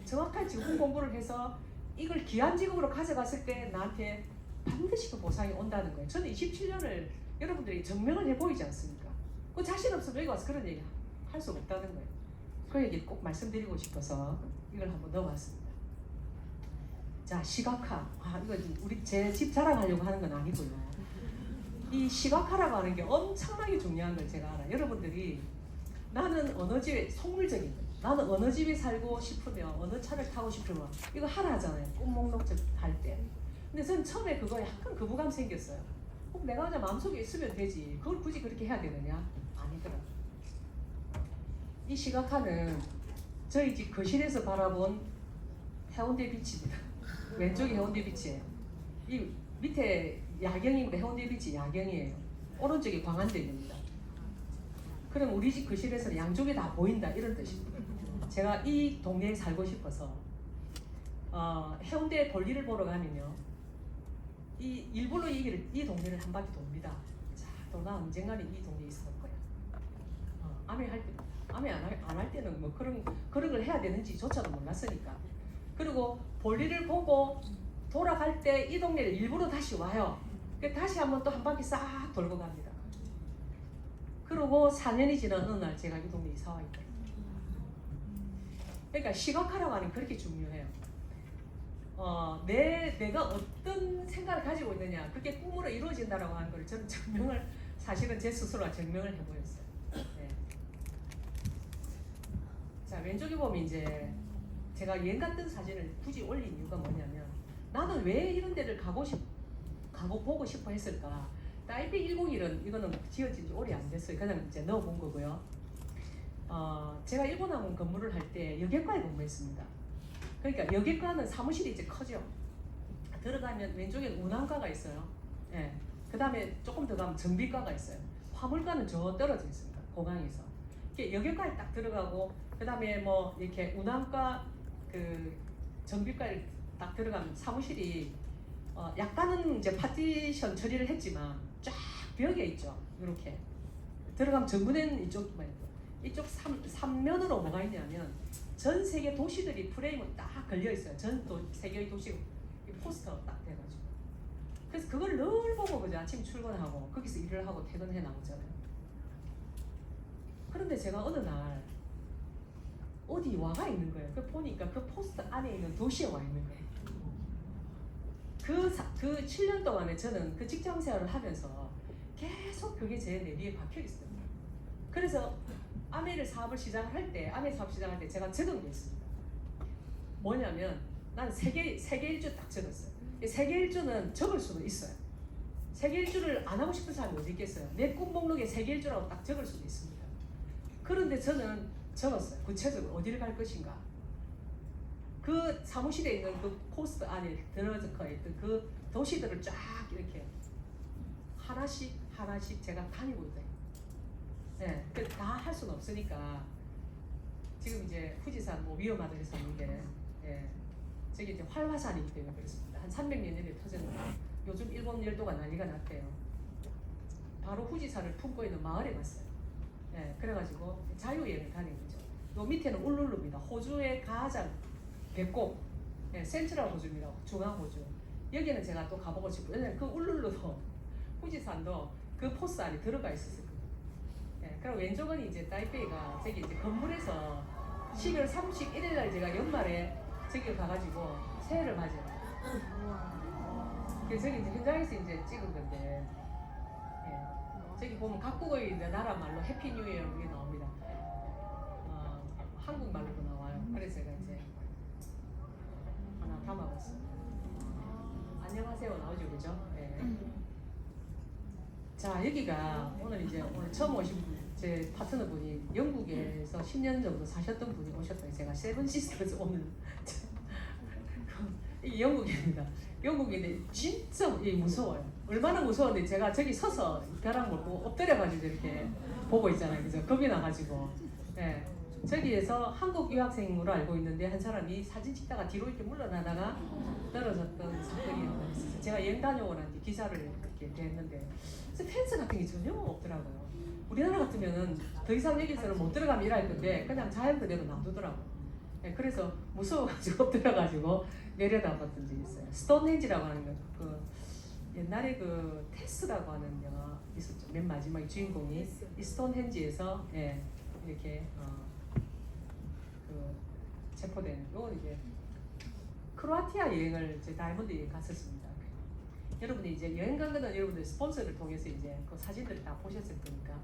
정확한 직업 공부를 해서 이걸 귀한 직업으로 가져갔을 때 나한테 반드시 그 보상이 온다는 거예요. 저는 27년을 여러분들이 증명을 해 보이지 않습니까? 그 자신 없으면 여기 와서 그런 얘기 할 수 없다는 거예요. 그 얘기 꼭 말씀드리고 싶어서 이걸 한번 넣어봤습니다. 자, 시각화. 이거 우리 제 집 자랑하려고 하는 건 아니고요. 이 시각화라고 하는 게 엄청나게 중요한 걸 제가 알아요. 여러분들이 나는 언어지에 속물적인 거예요. 나는 어느 집에 살고 싶으면 어느 차를 타고 싶으면 이거 하라 하잖아요. 꿈 목록 할 때. 근데 전 처음에 그거 약간 거부감 생겼어요. 내가 그냥 마음속에 있으면 되지. 그걸 굳이 그렇게 해야 되느냐? 아니더라. 이 시각화는 저희 집 거실에서 바라본 해운대 비치입니다. 왼쪽이 해운대 비치예요. 이 밑에 야경입니다. 해운대 비치 야경이에요. 오른쪽이 광안대교입니다. 그럼 우리 집 거실에서는 양쪽이 다 보인다 이런 뜻입니다. 제가 이 동네에 살고 싶어서 해운대 볼일을 보러 가면요. 일부러 이 동네를 한 바퀴 돕니다. 자, 또 나 언젠가는 이 동네에 있을 거야. 아메 할 때, 아메 안 할 때는 뭐 그런 걸 해야 되는지조차도 몰랐으니까. 그리고 볼일을 보고 돌아갈 때 이 동네를 일부러 다시 와요. 다시 한번 또 한 바퀴 싹 돌고 갑니다. 그리고 4년이 지난 어느 날 제가 이 동네에 이사 와 있거든요. 그러니까 시각화라고 하는 게 그렇게 중요해요. 내가 어떤 생각을 가지고 있느냐, 그게 꿈으로 이루어진다라고 하는 걸 저는 사실은 제 스스로가 증명을 해보였어요. 네. 자, 왼쪽에 보면 이제 제가 여행 갔던 사진을 굳이 올린 이유가 뭐냐면, 나는 왜 이런 데를 보고 싶어 했을까? 타이페이 101은 이거는 지어진 지 오래 안 됐어요. 그냥 이제 넣어본 거고요. 제가 일본 항공 근무를 할 때 여객과에 근무했습니다. 그러니까 여객과는 사무실이 이제 커죠. 들어가면 왼쪽엔 운항과가 있어요. 예. 그 다음에 조금 더 가면 정비과가 있어요. 화물과는 저 떨어져 있습니다. 공항에서. 여객과에 딱 들어가고, 그 다음에 뭐 이렇게 운항과 그 정비과에 딱 들어가면 사무실이 약간은 이제 파티션 처리를 했지만 쫙 벽에 있죠. 이렇게 들어가면 정문에는 이쪽만 있고, 이쪽 3면으로 뭐가 있냐면 전 세계 도시들이 프레임은 딱 걸려 있어요. 전 세계의 도시 포스터가 딱 돼가지고. 그래서 그걸 늘 보고 그죠. 아침 출근하고 거기서 일을 하고 퇴근해 나오잖아요. 그런데 제가 어느 날 어디 와가 있는 거예요. 그 보니까 그 포스터 안에 있는 도시에 와 있는 거예요. 그 7년 동안에 저는 그 직장 생활을 하면서 계속 그게 제 내비에 박혀 있어요. 그래서 아메 사업 시작할 때 제가 적은 게 있습니다. 뭐냐면 나는 세계 일주 딱 적었어요. 세계 일주는 적을 수도 있어요. 세계 일주를 안 하고 싶은 사람이 어디 있겠어요? 내 꿈 목록에 세계 일주라고 딱 적을 수도 있습니다. 그런데 저는 적었어요. 구체적으로 어디를 갈 것인가. 그 사무실에 있는 그 포스트 안에 들어져 있던 그 도시들을 쫙 이렇게 하나씩 제가 다니고 있어요. 네, 다 할 수는 없으니까 지금 이제 후지산 뭐 위험하다고 했었는데, 예, 저기 이제 활화산이기 때문에 그렇습니다. 한 300년 전에 터졌는데 요즘 일본 열도가 난리가 났대요. 바로 후지산을 품고 있는 마을에 갔어요. 예, 그래가지고 자유여행을 다닌 거죠. 요 밑에는 울룰루입니다. 호주의 가장 배꼽, 예, 센트럴 호주입니다. 중앙 호주. 여기는 제가 또 가보고 싶고, 왜냐면 그 울룰루도 후지산도 그 포스 안에 들어가 있었어요. 예, 그리고 왼쪽은 이제 타이페이가 저기 이제 건물에서 12월 31일 날 제가 연말에 저기 가가지고 새해를 맞아요. 그래서 저기 이제 현장에서 이제 찍은 건데, 예, 저기 보면 각국의 나라 말로 해피 뉴 이어 이게 나옵니다. 한국말로도 나와요. 그래서 제가 이제 하나 담아봤어요. 안녕하세요 나오죠, 그죠? 예. 자, 여기가 오늘 처음 오신 분, 제 파트너 분이 영국에서 10년 정도 사셨던 분이 오셨더니 제가 세븐 시스터즈 오늘 이게 영국입니다. 영국인데 진짜 무서워요. 얼마나 무서웠는데 제가 저기 서서 벼랑 먹고 엎드려가지고 이렇게 보고 있잖아요. 그죠? 겁이 나가지고. 네. 저기에서 한국 유학생으로 알고 있는데 한 사람이 사진 찍다가 뒤로 이렇게 물러나다가 떨어졌던 사건이 하나 있었어요. 제가 여행 다녀오라는 기사를 이렇게 했는데 펜스 같은 게 전혀 없더라고요. 우리나라 같으면은 더 이상 여기서는 못 들어가면 일할 건데 그냥 자연 그대로 놔두더라고요. 네, 그래서 무서워가지고 엎드려가지고 내려다봤던 적이 있어요. 스톤헨지라고 하는 그 옛날에 그 테스라고 하는 영화 있었죠. 맨 마지막에 주인공이 이 스톤헨지에서, 예, 이렇게 그 체포되는 거. 이제 크로아티아 여행을 제 다이아몬드에 갔었습니다. 여러분이 이제 여행 간 거는 여러분들 스폰서를 통해서 이제 그 사진들 다 보셨을 거니까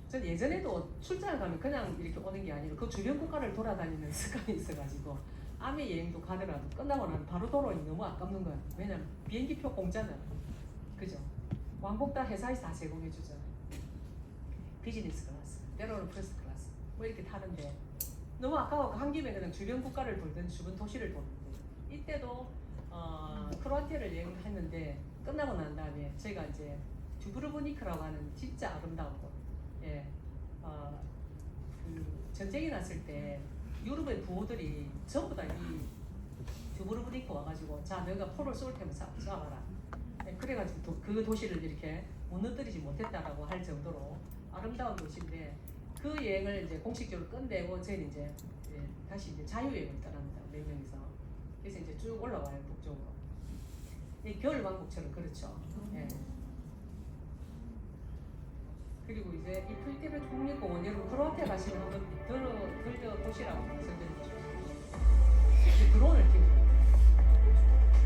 전 예전에도 출장을 가면 그냥 이렇게 오는 게 아니라 그 주변 국가를 돌아다니는 습관이 있어가지고 아메 여행도 가더라도 끝나고 나면 바로 돌아오니 너무 아깝는 거야. 왜냐면 비행기표 공짜잖아. 그죠? 왕복 다 회사에서 다 제공해주잖아. 비즈니스 클래스, 때로는 퍼스트 클래스 뭐 이렇게 타는데 너무 아까워. 한 김에 그냥 주변 국가를 돌든 주변 도시를 도는데 이때도 크로아티아를 여행했는데 끝나고 난 다음에 저희가 이제 두브르브니크라고 하는 진짜 아름다운 곳, 예, 그 전쟁이 났을 때 유럽의 부호들이 전부 다 이 두브르브니크 와가지고 자 너가 포를 쏠 테면 쏴봐라. 예, 그래가지고 그 도시를 이렇게 무너뜨리지 못했다라고 할 정도로 아름다운 도시인데 그 여행을 이제 공식적으로 끝내고 저희는 이제 다시 이제 자유여행을 떠납니다. 4명이서. 그래서 이제 쭉 올라와요 북쪽으로. 이 겨울 왕국처럼 그렇죠. 예. 그리고 이제 이 플티베 국립공원 여러분 크로아티아 가시면 한번 들려보시라고 말씀드리죠. 드론을 띄우고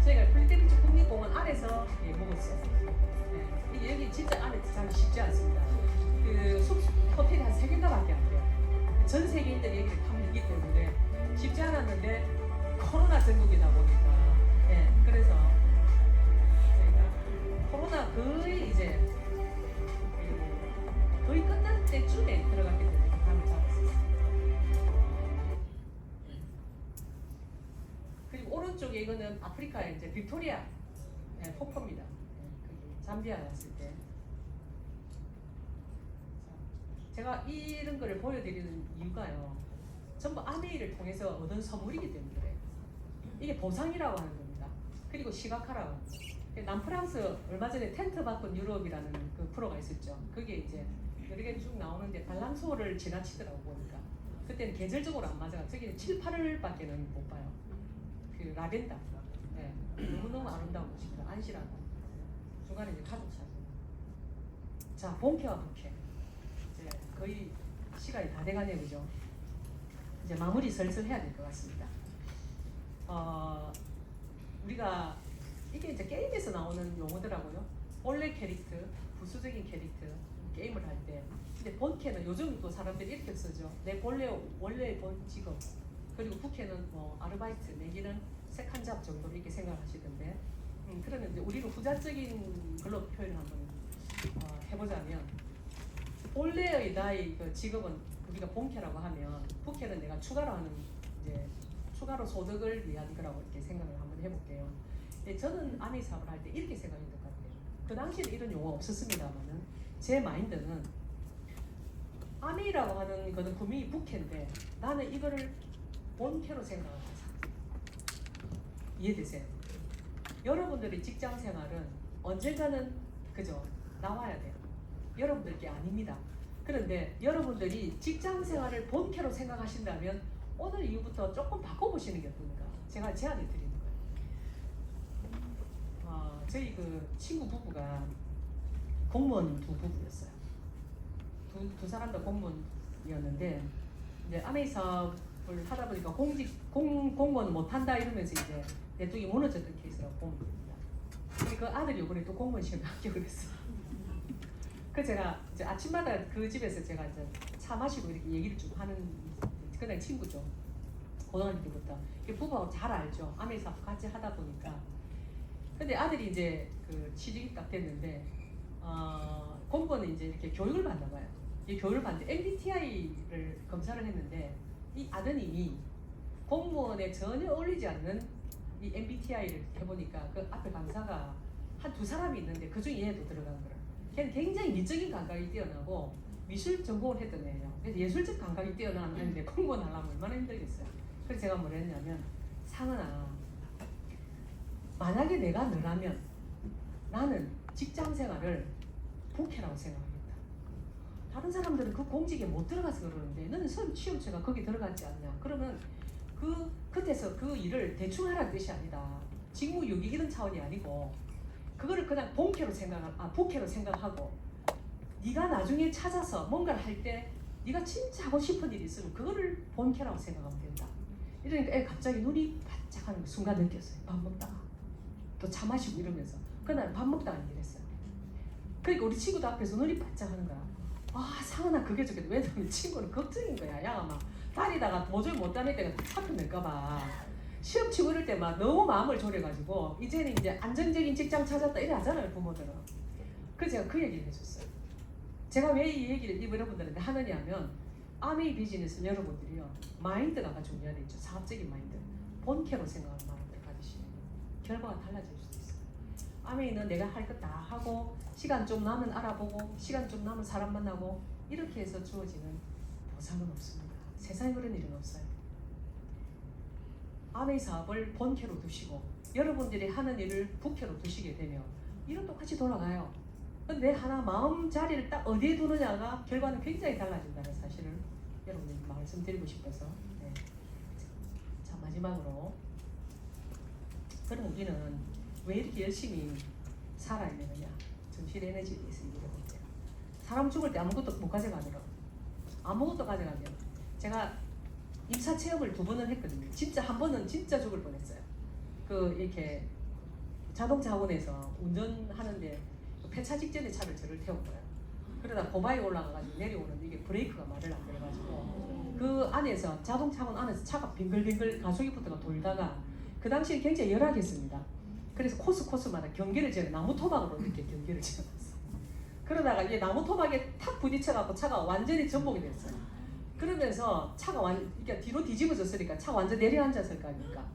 저희가 플티베 국립공원 안에서 먹었어요. 예. 이게 여기 진짜 안에 들어가기 쉽지 않습니다. 그 호텔이 한 3개인가밖에 안 돼요. 전 세계인들이 여기를 탐기기 때문에 쉽지 않았는데 코로나 전국이다 보니까 그래서 저희가 코로나 거의 이제 거의 끝날 때쯤에 들어갔기 때문에 감을 잡았었어요. 그리고 오른쪽에 이거는 아프리카의 이제 빅토리아 폭포입니다. 잠비아 갔을 때. 제가 이런 거를 보여드리는 이유가요. 전부 아메이를 통해서 얻은 선물이기 때문에 그래요. 이게 보상이라고 하는 겁니다. 그리고 시각화라고. 남프랑스 얼마 전에 텐트 바꾼 유럽이라는 그 프로가 있었죠. 그게 이제 여러 개 쭉 나오는데 발랑소를 지나치더라고 보니까. 그때는 계절적으로 안 맞아요. 저기는 7, 8월밖에는 못 봐요. 그 라벤더. 네. 너무너무 아름다운 곳입니다. 안시라고. 중간에 이제 가족 사진. 자, 본캐와 부캐. 이제 거의 시간이 다 돼가네요, 그죠? 이제 마무리 슬슬 해야 될 것 같습니다. 우리가 이게 이제 게임에서 나오는 용어더라고요. 본래 캐릭터, 부수적인 캐릭터, 게임을 할 때. 근데 본캐는 요즘 또 사람들이 이렇게 쓰죠. 내 원래 본 직업. 그리고 부캐는 뭐 아르바이트 내지는 세컨잡 정도로 이렇게 생각하시던데. 그러면 이제 우리가 후자적인 걸로 표현을 한번 해보자면 본래의 나의 그 직업은 우리가 본캐라고 하면 부캐는 내가 추가로 하는 이제 추가로 소득을 위한 거라고 이렇게 생각을 한번 해볼게요. 저는 아미 사업을 할 때 이렇게 생각했던 것 같아요. 그 당시에는 이런 용어 없었습니다만은 제 마인드는 아미라고 하는 거는 분명히 부캐인데 나는 이거를 본캐로 생각을 하자. 이해되세요? 여러분들의 직장 생활은 언젠가는 그죠? 나와야 돼요. 여러분들 게 아닙니다. 그런데 여러분들이 직장 생활을 본캐로 생각하신다면 오늘 이후부터 조금 바꿔보시는 게 어떨까? 제가 제안을 드리는 거예요. 저희 그 친구 부부가 공무원 두 부부였어요. 두 사람 다 공무원이었는데 이제 아메이 사업을 하다 보니까 공무원 못한다 이러면서 이제 내통이 무너졌던 케이스라고 보면 됩니다. 그 아들이 이번에 또 공무원 시험에 합격을 했어요. 그 제가 이제 아침마다 그 집에서 제가 이제 차 마시고 이렇게 얘기를 좀 하는 그냥 친구죠. 고등학교 때부터 부부하고 잘 알죠. 아메이 사업 같이 하다 보니까. 근데 아들이 이제 그 취직이 딱 됐는데 공무원은 이제 이렇게 교육을 받나 봐요. 이 교육을 받는데 MBTI를 검사를 했는데 이 아드님이 공무원에 전혀 어울리지 않는 이 MBTI를 해보니까 그 앞에 강사가 한 2사람이 있는데 그 중에 얘도 들어간 거예요. 걔는 굉장히 미적인 감각이 뛰어나고 미술 전공을 했던 애예요. 그래서 예술적 감각이 뛰어나는데 공무원 하려면 얼마나 힘들겠어요. 그래서 제가 뭘 했냐면 상은아, 만약에 내가 너라면 나는 직장 생활을 부캐라고 생각하겠다. 다른 사람들은 그 공직에 못 들어가서 그러는데 너는 시험체가 거기 들어갔지 않냐. 그러면 그 끝에서 그 일을 대충 하라는 뜻이 아니다. 직무유기 이런 차원이 아니고 그거를 그냥 부캐로 생각하고 네가 나중에 찾아서 뭔가를 할 때 네가 진짜 하고 싶은 일이 있으면 그거를 본캐라고 생각하면 된다. 이러니까 애 갑자기 눈이 바짝 하는 순간 느꼈어요. 밥 먹다가 또 차 마시고 이러면서 그날 밥 먹다가 얘기를 했어요. 그러니까 우리 친구도 앞에서 눈이 바짝 하는 거야. 상은아 그게 좋겠다. 왜냐면 친구는 걱정인 거야. 야가 막 다니다가 도저히 못 다닐 때가 잡혀낼까봐. 시험 치고 이럴 때 막 너무 마음을 졸여가지고 이제는 이제 안정적인 직장 찾았다 이래 하잖아요 부모들은. 그래서 제가 그 얘기를 해줬어요. 제가 왜 이 얘기를 여러분들한테 하느냐 하면 아메이 비즈니스는 여러분들이요 마인드가 중요하겠죠. 사업적인 마인드, 본캐로 생각하는 마인드를 가지시면 결과가 달라질 수도 있어요. 아메이는 내가 할 것 다 하고 시간 좀 나면 알아보고 시간 좀 나면 사람 만나고 이렇게 해서 주어지는 보상은 없습니다. 세상에 그런 일은 없어요. 아메이 사업을 본캐로 두시고 여러분들이 하는 일을 부캐로 두시게 되면 일은 똑같이 돌아가요. 근데 하나 마음 자리를 딱 어디에 두느냐가 결과는 굉장히 달라진다는 사실을 여러분들께 말씀드리고 싶어서 네. 자 마지막으로 그럼 우리는 왜 이렇게 열심히 살아야 되느냐. 정신 에너지에 대해서 얘기해 볼게요. 사람 죽을 때 아무것도 못 가져가더라고요. 아무것도 가져가면 제가 임사 체험을 2번을 했거든요. 진짜 한 번은 진짜 죽을 뻔했어요. 그 이렇게 자동차 학원에서 운전하는데 폐차 직전에 차를 저를 태운 거예요. 그러다 고바에 올라가가지고 내려오는데 이게 브레이크가 말을 안 들어가지고 그 안에서 자동차 학원 안에서 차가 빙글빙글 가속기부터가 돌다가 그 당시에 굉장히 열악했습니다. 그래서 코스마다 경계를 지어 나무 토막으로 이렇게 경계를 지어놨어요. 그러다가 이게 나무 토막에 탁 부딪혀갖고 차가 완전히 전복이 됐어요. 그러면서 차가 그러니까 뒤로 뒤집어졌으니까 차가 완전 내려앉았을 거 아닙니까?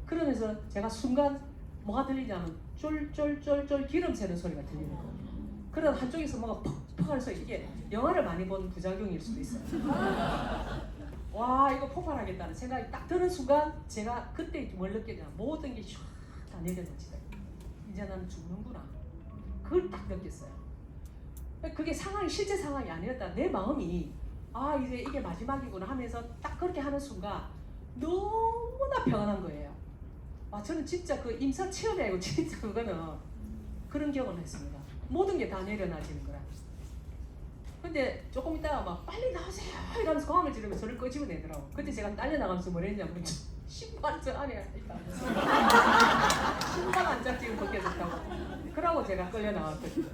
그러면서 제가 순간 뭐가 들리냐면 쫄쫄쫄쫄 기름 새는 소리가 들리는 거예요. 그러다 한쪽에서 뭐가 퍽퍽 하는 소리. 이게 영화를 많이 본 부작용일 수도 있어요. 와 이거 폭발하겠다는 생각이 딱 드는 순간 제가 그때 뭘 느꼈냐. 모든 게 슉 다 내려놓지다. 이제 나는 죽는구나. 그걸 딱 느꼈어요. 그게 상황이 실제 상황이 아니었다. 내 마음이 이제 이게 마지막이구나 하면서 딱 그렇게 하는 순간 너무나 평안한 거예요. 저는 진짜 그 임사 체험이 아니고 진짜 그거는 그런 경험을 했습니다. 모든 게 다 내려놔지는 거라. 근데 조금 있다가 막 빨리 나오세요 이러면서 고함을 지르면서 저를 끄집어내더라고. 그때 제가 딸려나가면서 뭘 했냐면 신발 저 안에 신발 한 짝 지금 벗겨졌다고. 그러고 제가 끌려나왔거든요.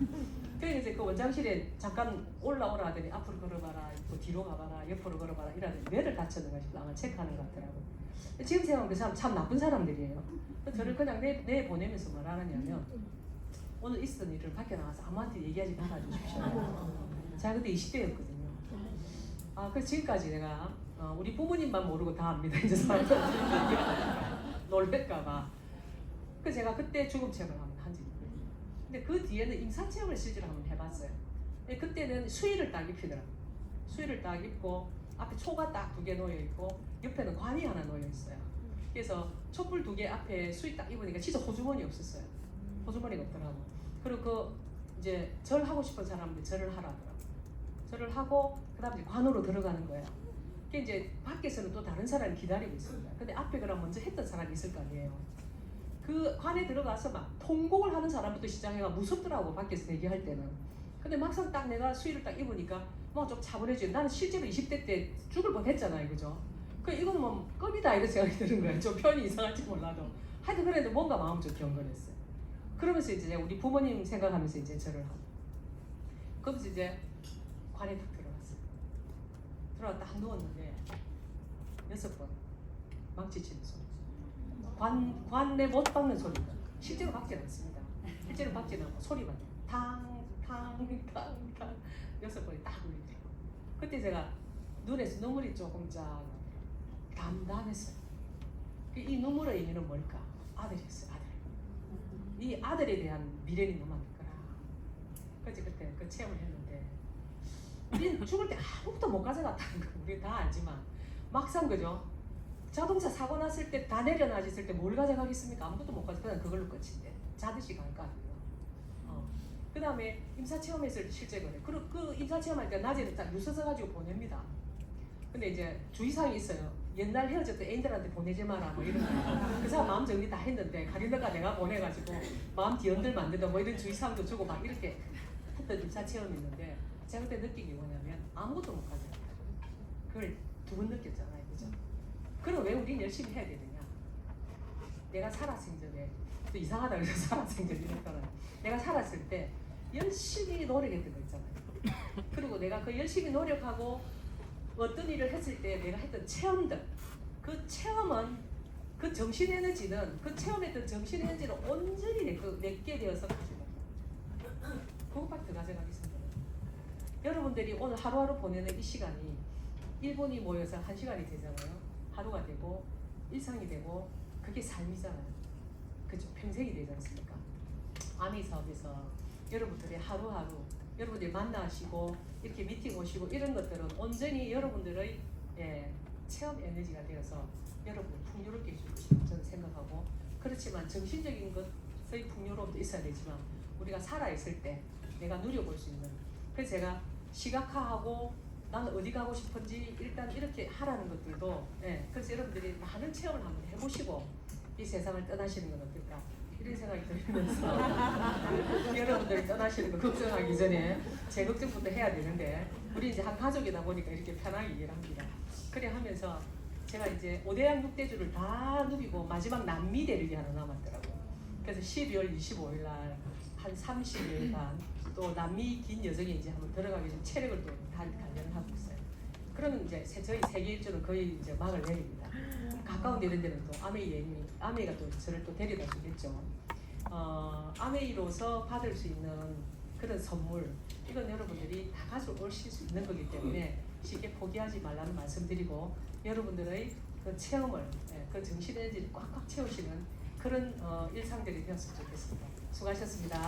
그래서 이제 그 원장실에 잠깐 올라오라 하더니 앞으로 걸어봐라, 또 뒤로 가봐라, 옆으로 걸어봐라 이러더니 뇌를 다쳤는가 싶어 아마 체크하는 것 같더라고요. 지금 생각하면 그 사람 참 나쁜 사람들이에요. 저를 그냥 내보내면서 뭘 하느냐면 오늘 있었던 일을 밖에 나가서 아무한테 얘기하지 말아주십시오. 제가 그때 20대였거든요. 그래서 지금까지 내가 우리 부모님만 모르고 다 압니다. 이제 사람들 놀랄까봐. 그래서 제가 그때 죽음 체험을 한번 한 적이 있거든요. 근데 그 뒤에는 임사 체험을 실제로 한번 해봤어요. 근데 그때는 수의를 딱 입히더라고요. 수의를 딱 입고 앞에 초가 딱 2개 놓여 있고 옆에는 관이 하나 놓여 있어요. 그래서 촛불 2개 앞에 수의 딱 입으니까 진짜 호주머니 없었어요. 호주머니가 없더라고. 그리고 그 이제 절 하고 싶은 사람들 절을 하라 하더라고. 절을 하고 그다음에 관으로 들어가는 거예요. 그 이제 밖에서는 또 다른 사람이 기다리고 있습니다. 근데 앞에 그럼 먼저 했던 사람이 있을 거 아니에요. 그 관에 들어가서 막 통곡을 하는 사람부터 시작해가 무섭더라고 밖에서 대기할 때는. 근데 막상 딱 내가 수의를 딱 입으니까 뭐 좀 차분해지고 나는 실제로 20대 때 죽을 뻔했잖아요, 그죠? 그 이거는 뭐 껌이다 이런 생각이 드는 거예요. 좀 편이 이상할지 몰라도 하여튼 그래도 뭔가 마음 좀 경건했어요. 그러면서 이제 우리 부모님 생각하면서 이제 절을 하고 그러면서 이제 관에 딱 들어갔어요. 들어갔다 딱 누웠는데 6번 망치치는 소리. 관내 못 박는 소리가 실제로 박지는 않습니다. 실제로 박지는 않고 소리만 탕탕탕탕 6번이 딱 울리더라고요. 그때 제가 눈에서 눈물이 조금 쫙 담담했어요. 이 눈물의 의미는 뭘까? 아들이었어요. 아들. 이 아들에 대한 미련이 너무 많더라. 그래서 그때 그 체험을 했는데 우리는 죽을 때 아무것도 못 가져갔다는 거 우리 다 알지만 막상 그죠? 자동차 사고 났을 때 다 내려놔졌을 때 뭘 가져가겠습니까? 아무것도 못 가져. 그냥 그걸로 끝인데 자듯이 갈까? 그 다음에 임사체험했을 때 실제 그래. 그 임사체험할 때 낮에는 딱 유서서 가지고 보냅니다. 근데 이제 주의사항이 있어요. 옛날 헤어졌던 애인들한테 보내지 마라 뭐 이런 거. 그 사람 마음 정리 다 했는데 가린다가 내가 보내가지고 마음 뒤흔들 만든다 뭐 이런 주의사항도 주고 막 이렇게 했던 임사체험이 있는데 제가 그때 느낀 게 뭐냐면 아무것도 못 가져갔다. 그걸 2번 느꼈잖아요. 그죠? 그럼 왜 우린 열심히 해야 되느냐? 내가 살아생전에 또 이상하다 그래서 살아생전이랬잖아요. 내가 살았을 때 열심히 노력했던 거 있잖아요. 그리고 그리고 내가 그 열심히 노력하고 어떤 일을 했을 때 내가 했던 체험들, 그 체험은 그 정신 에너지는 그 체험했던 정신 에너지를 온전히 내게 되어서 가지고 그것밖에 더 가져가겠습니다. 여러분들이 오늘 하루하루 보내는 이 시간이 1분이 모여서 1시간이 되잖아요. 하루가 되고 일상이 되고 그게 삶이잖아요. 그죠? 평생이 되지 않습니까? 아미 사업에서 여러분들의 하루하루 여러분들이 만나시고 이렇게 미팅 오시고 이런 것들은 온전히 여러분들의 체험 에너지가 되어서 여러분을 풍요롭게 해주고 싶은 저는 생각하고, 그렇지만 정신적인 것의 풍요로움도 있어야 되지만 우리가 살아있을 때 내가 누려볼 수 있는, 그래서 제가 시각화하고 나는 어디 가고 싶은지 일단 이렇게 하라는 것들도 그래서 여러분들이 많은 체험을 한번 해보시고 이 세상을 떠나시는 건 어떨까 이런 생각이 들면서 여러분들이 떠나시는 거 걱정하기 전에 제 걱정부터 해야 되는데 우리 이제 한 가족이다 보니까 이렇게 편하게 이해를 합니다. 그래 하면서 제가 이제 5대양 6대주를 다 누비고 마지막 남미 대륙이 하나 남았더라고요. 그래서 12월 25일 날 한 30일간 또 남미 긴 여정에 이제 한번 들어가기 전 체력을 또 단련을 하고 있어요. 그러면 이제 저희 세계 일주는 거의 이제 막을 내립니다. 가까운 데 이런 데는 또 아메이가 또 저를 또 데려다 주겠죠. 아메이로서 받을 수 있는 그런 선물, 이건 여러분들이 다 가져오실 수 있는 거기 때문에 쉽게 포기하지 말라는 말씀드리고, 여러분들의 그 체험을, 그 정신 에너지를 꽉꽉 채우시는 그런 일상들이 되었으면 좋겠습니다. 수고하셨습니다.